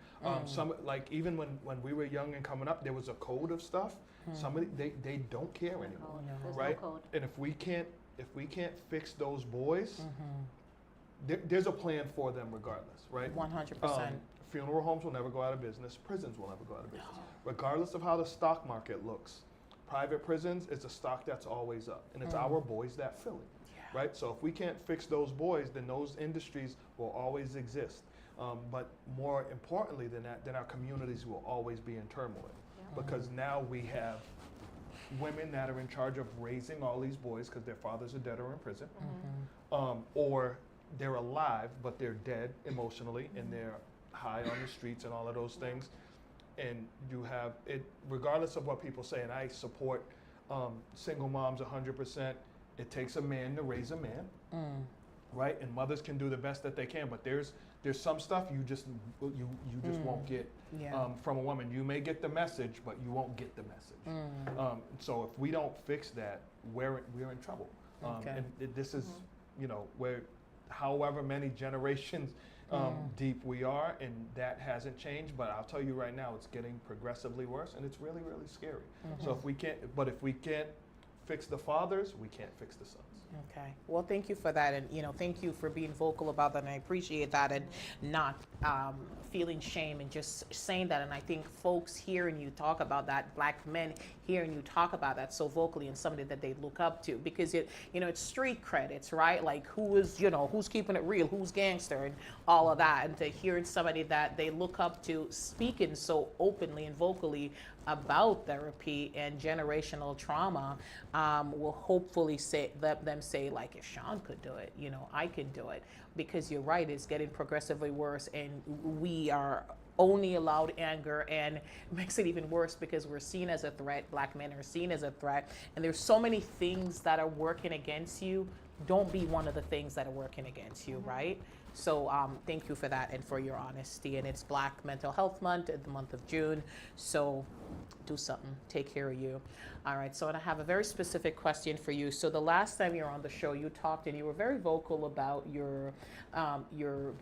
D: Some, like, even when we were young and coming up, there was a code of stuff. Somebody they don't care anymore, right?
C: No code.
D: And if we can't fix those boys, there's a plan for them regardless, right?
A: 100%.
D: Funeral homes will never go out of business. Prisons will never go out of business. Regardless of how the stock market looks, private prisons is a stock that's always up, and it's our boys that fill it, right? So if we can't fix those boys, then those industries will always exist. But more importantly than that, then our communities will always be in turmoil, because now we have women that are in charge of raising all these boys because their fathers are dead or in prison, or they're alive but they're dead emotionally and they're high on the streets and all of those things. And you have it, regardless of what people say, and I support single moms 100%. It takes a man to raise a man, right? And mothers can do the best that they can, but there's some stuff you just won't get from a woman. You may get the message, but you won't get the message. So if we don't fix that, we're in trouble. And this is, where however many generations deep we are, and that hasn't changed. But I'll tell you right now, it's getting progressively worse, and it's really, really scary. So if we can't fix the fathers, we can't fix the sons.
A: Okay. Well, thank you for that, and thank you for being vocal about that, and I appreciate that, and not feeling shame and just saying that. And I think folks hearing you talk about that, Black men hearing you talk about that so vocally, and somebody that they look up to, because it's street credits, right? Like who's keeping it real, who's gangster, and all of that, and to hearing somebody that they look up to speaking so openly and vocally about therapy and generational trauma will hopefully let them say, like, if Sean could do it, I can do it. Because you're right, it's getting progressively worse, and we are only allowed anger, and it makes it even worse because we're seen as a threat. Black men are seen as a threat, and there's so many things that are working against you. Don't be one of the things that are working against you, right? So thank you for that and for your honesty. And it's Black Mental Health Month, the month of June. So do something, take care of you. All right, so I have a very specific question for you. So the last time you were on the show, you talked and you were very vocal about your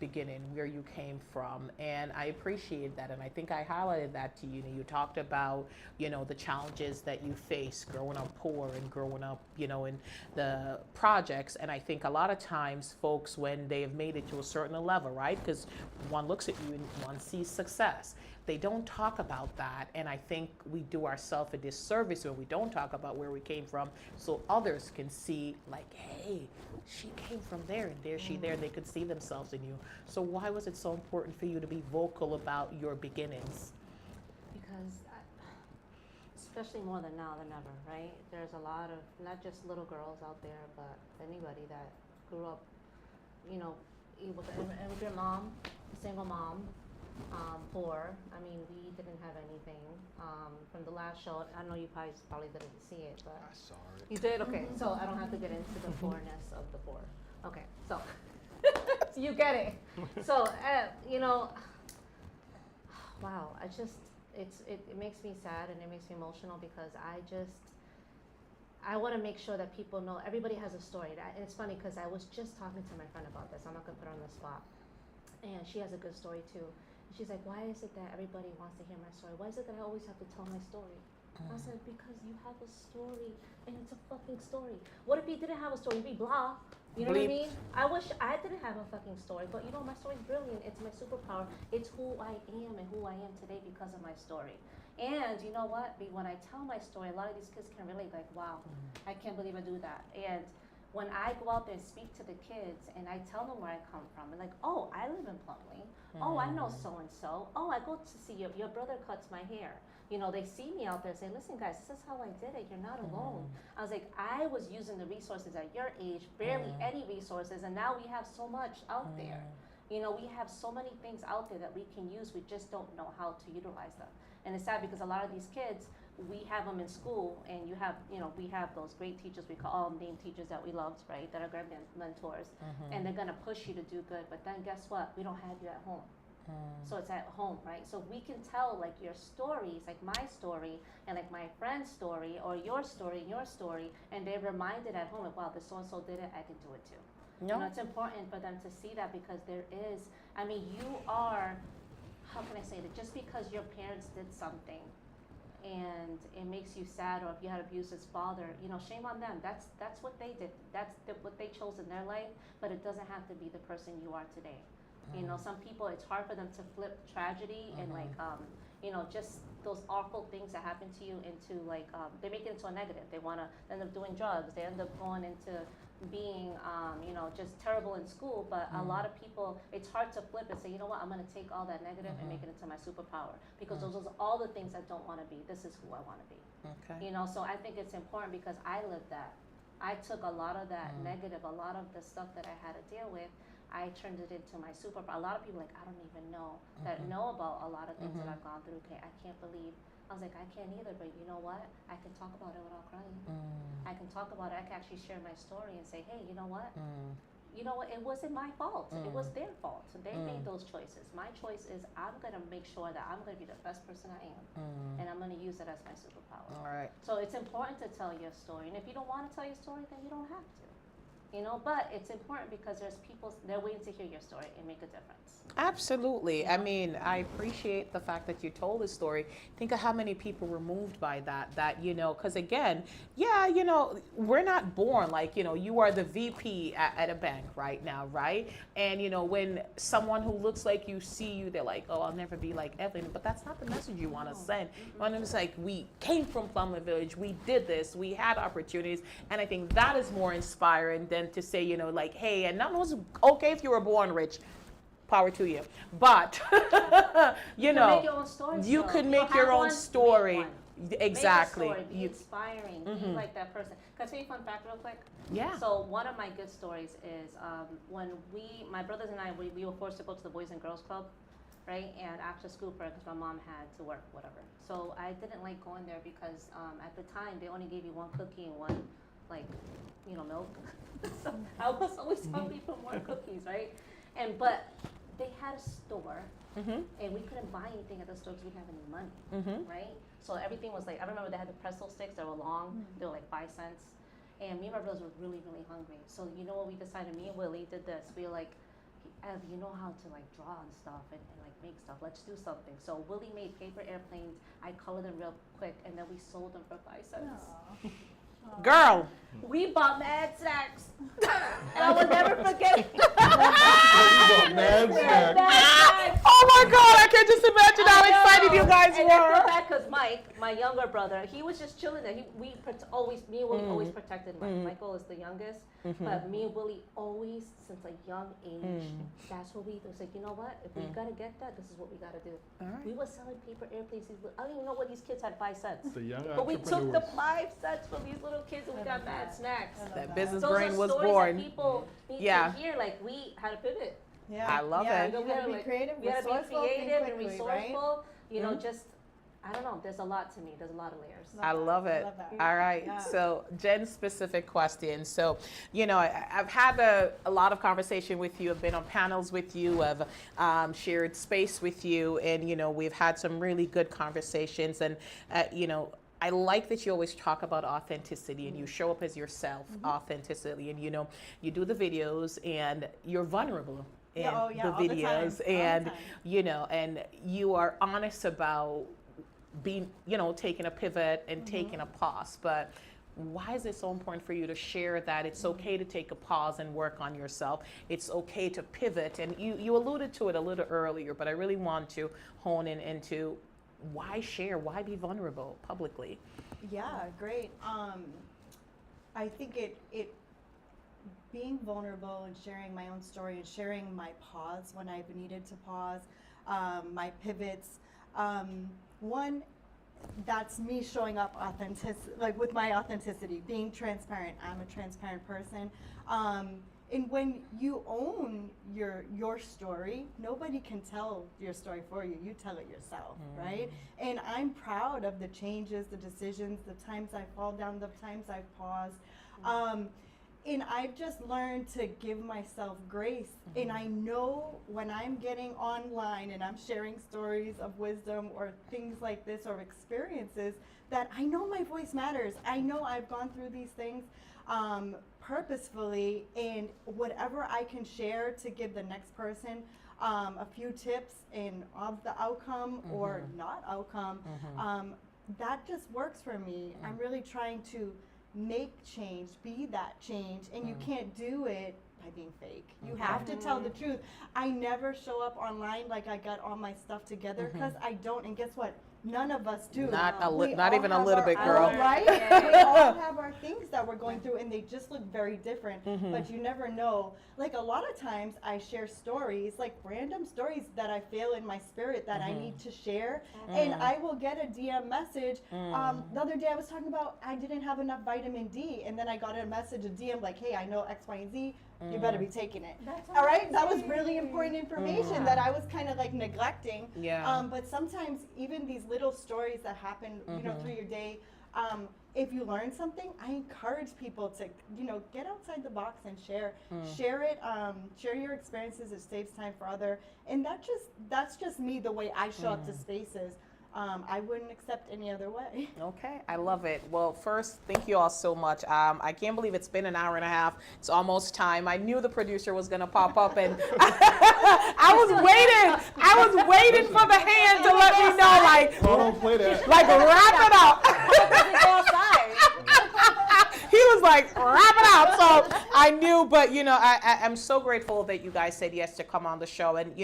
A: beginning, where you came from. And I appreciate that. And I think I highlighted that to you. You talked about, the challenges that you face growing up poor and growing up, in the projects. And I think a lot of times folks, when they have made it to a certain level, right? Because one looks at you and one sees success. They don't talk about that, and I think we do ourselves a disservice when we don't talk about where we came from, so others can see, like, hey, she came from there, and there she there, and they could see themselves in you. So why was it so important for you to be vocal about your beginnings?
C: Because especially more than now than ever, right? There's a lot of not just little girls out there, but anybody that grew up, with your mom, single mom, poor. I mean, we didn't have anything. From the last show, I know you probably didn't see it, but
D: I saw it.
C: you did. Okay, so I don't have to get into the poorness of the poor. Okay, so you get it. So wow, it makes me sad and it makes me emotional because I want to make sure that people know everybody has a story. And it's funny because I was just talking to my friend about this. I'm not gonna put her on the spot, and she has a good story too. She's like, why is it that everybody wants to hear my story? Why is it that I always have to tell my story? I was like, because you have a story, and it's a fucking story. What if you didn't have a story? You'd be blah. You know what I mean? I wish I didn't have a fucking story, but my story's brilliant. It's my superpower. It's who I am and who I am today because of my story. And you know what? When I tell my story, a lot of these kids can relate, like, wow, I can't believe I do that. And when I go out there and speak to the kids and I tell them where I come from, and like, oh, I live in Plumley. Oh, I know so-and-so. Oh, I go to see your brother cuts my hair. They see me out there and say, listen, guys, this is how I did it. You're not alone. I was like, I was using the resources at your age, barely any resources, and now we have so much out there. We have so many things out there that we can use. We just don't know how to utilize them. And it's sad because a lot of these kids, we have them in school, and we have those great teachers, we call them name teachers that we loved, right, that are great mentors, and they're gonna push you to do good, but then guess what? We don't have you at home. So it's at home, right? So we can tell like your stories, like my story, and like my friend's story, or your story, and they're reminded at home, like, wow, this so-and-so did it, I can do it too. It's important for them to see that because there is, you are, how can I say that? Just because your parents did something and it makes you sad, or if you had abusive father, shame on them. That's what they did. That's what they chose in their life, but it doesn't have to be the person you are today. Some people, it's hard for them to flip tragedy and just those awful things that happen to you into they make it into a negative. They want to end up doing drugs. They end up going into being, just terrible in school. But a lot of people, it's hard to flip and say, you know what, I'm going to take all that negative and make it into my superpower, because those are all the things I don't want to be. This is who I want to be. Okay. So I think it's important because I lived that. I took a lot of that negative, a lot of the stuff that I had to deal with, I turned it into my superpower. A lot of people I don't even know that know about a lot of things that I've gone through. Okay, I can't believe. I was like, I can't either, but you know what? I can talk about it without crying. I can talk about it. I can actually share my story and say, hey, you know what? You know what? It wasn't my fault. It was their fault. So they made those choices. My choice is I'm going to make sure that I'm going to be the best person I am. And I'm going to use it as my superpower.
A: All right.
C: So it's important to tell your story. And if you don't want to tell your story, then you don't have to. you know, but it's important because there's people, they're waiting to hear your story and make a difference.
A: Absolutely. I mean, I appreciate the fact that you told this story. Think of how many people were moved by that, because again, yeah, we're not born like, you are the VP at a bank right now, right? And, when someone who looks like you see you, they're like, oh, I'll never be like Evelyn. But that's not the message you want to send. You want to like, we came from Plummer Village, we did this, we had opportunities. And I think that is more inspiring than to say, like, hey, and not was okay if you were born rich. Power to you. But,
C: You can make your own story.
A: You could make your own story. Exactly.
C: Make a story, be inspiring, be like that person. Can I tell you a fun fact real quick?
A: Yeah.
C: So one of my good stories is when my brothers and I, we were forced to go to the Boys and Girls Club, right? And after school prayer, because my mom had to work, whatever. So I didn't like going there because at the time, they only gave you one cookie and one, milk. So I was always hungry for more cookies, right? But they had a store, and we couldn't buy anything at the store because we didn't have any money, right? So everything was like, I remember they had the pretzel sticks that were long, they were like 5 cents. And me and my brothers were really, really hungry. So you know what we decided? Me and Willie did this. We were like, Ev, you know how to like draw and stuff and like make stuff. Let's do something. So Willie made paper airplanes. I colored them real quick, and then we sold them for 5 cents.
A: Girl.
C: We bought mad snacks. And I will never forget it.
D: Mad snacks.
A: Oh my God, I can just imagine how excited you guys
C: and
A: were.
C: Because Mike, my younger brother, he was just chilling there. Me and Willie always protected Mike. Michael is the youngest, but me and Willie always, since a young age, that's what we do. It's like, you know what? If we gotta get that, this is what we gotta do.
A: Right.
C: We were selling paper airplanes. I don't even know what these kids had 5 cents.
D: The young
C: But we took the
D: entrepreneurs.
C: 5 cents from these little kids and we got mad snacks.
A: That business
C: Those
A: brain
C: are
A: was
C: stories
A: born.
C: that people need
A: Yeah.
C: to hear. Like, we had to pivot.
B: Yeah.
A: I love
B: yeah,
A: it.
B: You
C: We
B: gotta
C: had to
B: be creative,
C: We had to be
B: resourceful, think
C: creative and
B: quickly,
C: resourceful.
B: right?
C: Just, I don't know. There's a lot to me. There's a lot of layers.
A: I love it.
B: Love that.
A: All right.
B: Yeah.
A: So, Jen's specific question. So, I've had a lot of conversation with you. I've been on panels with you. I've shared space with you. And, we've had some really good conversations. And, I like that you always talk about authenticity and you show up as yourself, authenticity. And, you do the videos and you're vulnerable in
B: Yeah,
A: the
B: all the time,
A: videos.
B: all the
A: And,
B: time.
A: and you are honest about being, taking a pivot and taking a pause. But why is it so important for you to share that it's okay to take a pause and work on yourself? It's okay to pivot. And you alluded to it a little earlier, but I really want to hone in into why share, why be vulnerable publicly?
B: Yeah, great. I think it being vulnerable and sharing my own story and sharing my pause when I've needed to pause, my pivots. One, that's me showing up with my authenticity, being transparent. I'm a transparent person. And when you own your story, nobody can tell your story for you. You tell it yourself, right? And I'm proud of the changes, the decisions, the times I fall down, the times I've paused. And I've just learned to give myself grace. And I know when I'm getting online and I'm sharing stories of wisdom or things like this or experiences, that I know my voice matters. I know I've gone through these things purposefully, and whatever I can share to give the next person a few tips of the outcome or not outcome, that just works for me. I'm really trying to make change, be that change, and you can't do it by being fake. You have to tell the truth. I never show up online like I got all my stuff together, because I don't. And guess what? None of us do.
A: Not
B: We
A: not
B: all
A: even a
B: have
A: little
B: our
A: bit,
B: own,
A: girl.
B: right? We all have our things that we're going through, and they just look very different. But you never know. Like, a lot of times I share stories, like random stories that I feel in my spirit that I need to share, and I will get a DM message. The other day I was talking about I didn't have enough vitamin D, and then I got a message, a DM like, hey, I know X, Y, and Z. You better be taking it.
C: That's
B: All right, that was really important information that I was kind of like neglecting.
A: Yeah.
B: But sometimes even these little stories that happen, through your day, if you learn something, I encourage people to, get outside the box and share it, share your experiences. It saves time for other, and that's just me, the way I show up to spaces. I wouldn't accept any other way.
A: Okay, I love it. Well, first, thank you all so much. I can't believe it's been an hour and a half. It's almost time. I knew the producer was going to pop up, and I was waiting for the hand to let me know, like,
D: Don't play that.
A: like wrap it up.
C: Go outside.
A: He was like, wrap it up. So I knew, but I'm so grateful that you guys said yes to come on the show. And,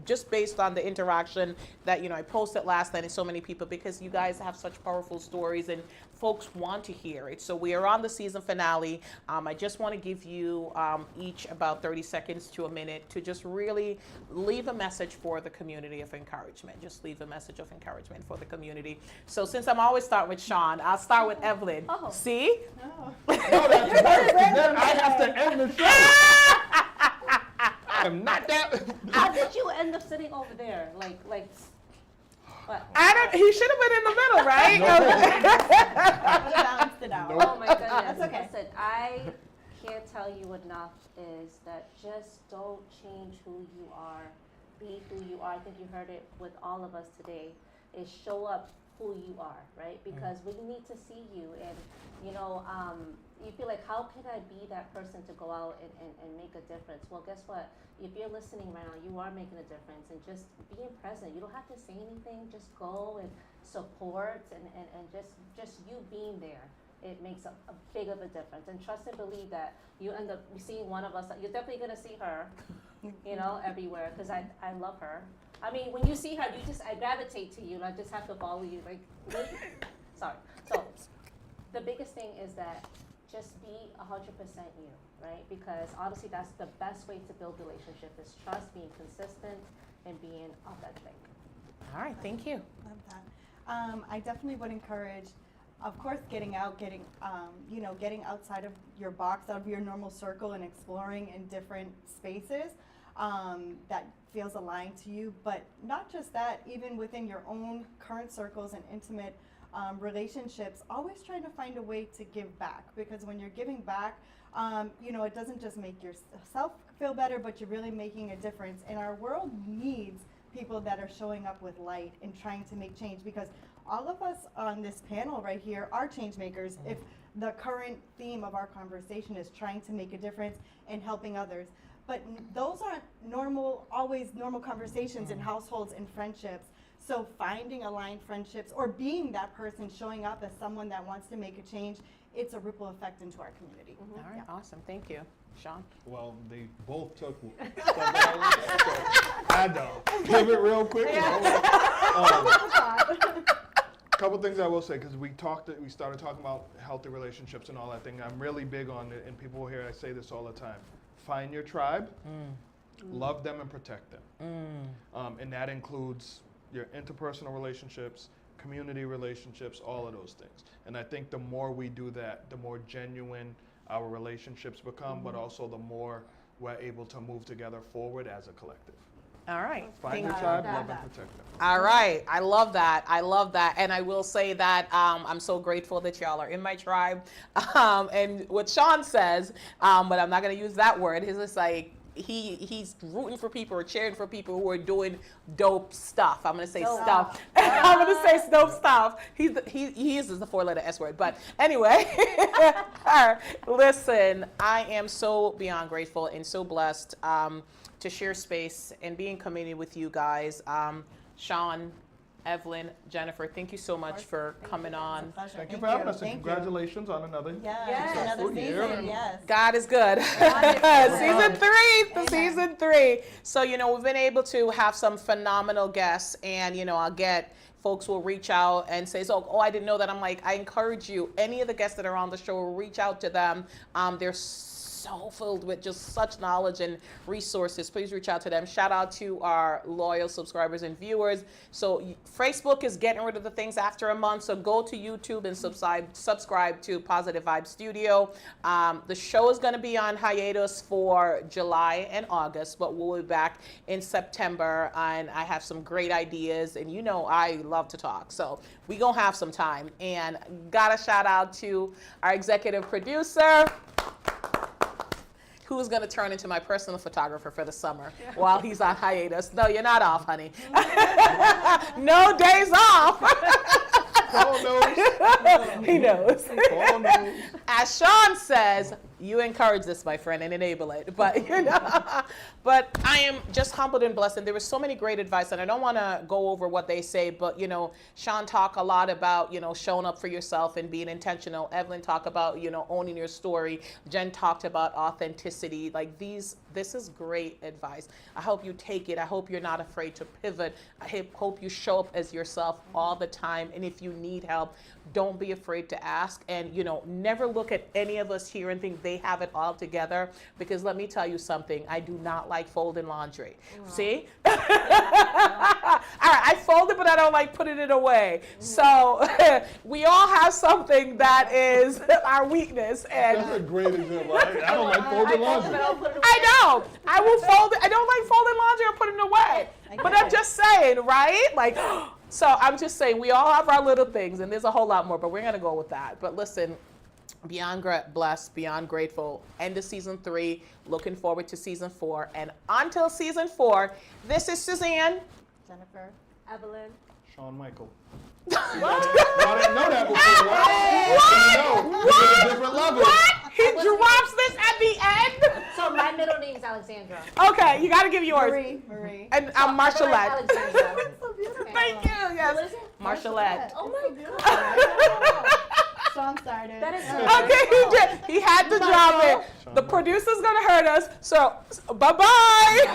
A: just based on the interaction that, I posted last night and so many people, because you guys have such powerful stories and folks want to hear it. So we are on the season finale. I just want to give you each about 30 seconds to a minute to just really leave a message for the community of encouragement. Just leave a message of encouragement for the community. So since I'm always starting with Sean, I'll start with Evelyn.
C: Oh.
A: See?
B: No.
D: No, that's worse, 'cause then I have to end the show. I am not that.
C: How did you end up sitting over there? Like, what?
A: He should have been in the middle, right?
B: I would have balanced it out.
C: Oh my goodness.
B: That's okay.
C: Listen, I can't tell you enough is that just don't change who you are. Be who you are. I think you heard it with all of us today, is show up who you are, right? Because we need to see you, and you feel like, how can I be that person to go out and make a difference? Well, guess what? If you're listening right now, you are making a difference, and just being present. You don't have to say anything, just go and support, and just you being there. It makes a big of a difference. And trust and believe that you end up seeing one of us. You're definitely gonna see her, everywhere, because I love her. I mean, when you see her, I gravitate to you, and I just have to follow you. Like, sorry. So the biggest thing is that just be 100% you, right? Because honestly, that's the best way to build relationship, is trust, being consistent, and being authentic.
A: All right, thank you.
B: Love that. I definitely would encourage, of course, getting outside of your box, out of your normal circle, and exploring in different spaces that feels aligned to you. But not just that, even within your own current circles and intimate relationships, always trying to find a way to give back, because when you're giving back, it doesn't just make yourself feel better, but you're really making a difference. And our world needs people that are showing up with light and trying to make change, because all of us on this panel right here are change makers. If the current theme of our conversation is trying to make a difference and helping others, but those aren't always normal conversations in households and friendships. So finding aligned friendships, or being that person, showing up as someone that wants to make a change, it's a ripple effect into our community.
A: All right, awesome. Thank you. Sean?
D: Well, they both took stuff that I was, so I had to pivot real quick. Couple things I will say, because we started talking about healthy relationships and all that thing. I'm really big on it, and people here, I say this all the time. Find your tribe, love them, and protect them. And that includes your interpersonal relationships, community relationships, all of those things. And I think the more we do that, the more genuine our relationships become, but also the more we're able to move together forward as a collective.
A: All right.
D: Find your tribe, love and protect them.
A: All right. I love that. I love that. And I will say that I'm so grateful that y'all are in my tribe. And what Sean says, but I'm not going to use that word, is just like, he's rooting for people or cheering for people who are doing dope stuff. I'm going to say stuff. I'm going to say dope stuff. He uses the 4-letter S word. But anyway, listen, I am so beyond grateful and so blessed to share space and be in community with you guys. Sean, Evelyn, Jennifer, thank you so much for coming on.
D: Thank you for having us, and congratulations on another
B: Another season. Yes.
A: God is good. Season 3. So, we've been able to have some phenomenal guests, and, folks will reach out and say, I didn't know that. I'm like, I encourage you, any of the guests that are on the show, reach out to them. They're so filled with just such knowledge and resources. Please reach out to them. Shout out to our loyal subscribers and viewers. So Facebook is getting rid of the things after a month, so go to YouTube and subscribe to Positive Vibe Studio. The show is going to be on hiatus for July and August, but we'll be back in September, and I have some great ideas, and I love to talk, so we gonna have some time. And got a shout out to our executive producer, who's going to turn into my personal photographer for the summer while he's on hiatus. No, you're not off, honey. No days off.
D: Paul knows.
A: He knows.
D: Paul knows.
A: As Sean says, you encourage this, my friend, and enable it. But but I am just humbled and blessed. And there was so many great advice, and I don't want to go over what they say, but Sean talked a lot about showing up for yourself and being intentional. Evelyn talked about owning your story. Jen talked about authenticity. Like this is great advice. I hope you take it. I hope you're not afraid to pivot. I hope you show up as yourself all the time. And if you need help, don't be afraid to ask. And never look at any of us here and think they have it all together, because let me tell you something, I do not like folding laundry. See? All right, I fold it, but I don't like putting it away. So we all have something that is our weakness. And
D: That's a great example. I don't like folding laundry.
A: I know. I will fold it. I don't like folding laundry or putting it away. But I'm just saying, right? Like, so I'm just saying we all have our little things, and there's a whole lot more, but we're going to go with that. But listen, beyond blessed, beyond grateful. End of season 3. Looking forward to season 4. And until season 4, this is Suzanne.
B: Jennifer.
C: Evelyn.
D: Sean Michael.
A: What?
D: I didn't know that before. What? It's a different level.
A: What? He drops this at the end?
C: So my middle name is Alexandra.
A: Okay, you got to give yours.
B: Marie.
A: And I'm Marshallette.
C: Alexandra.
B: So beautiful.
A: Thank you. Yes.
C: What is it?
A: Marshallette.
C: Oh my God.
B: Sean started.
C: That is so
A: Okay, he did. He had to drop it. The producer's gonna hurt us. So, bye-bye.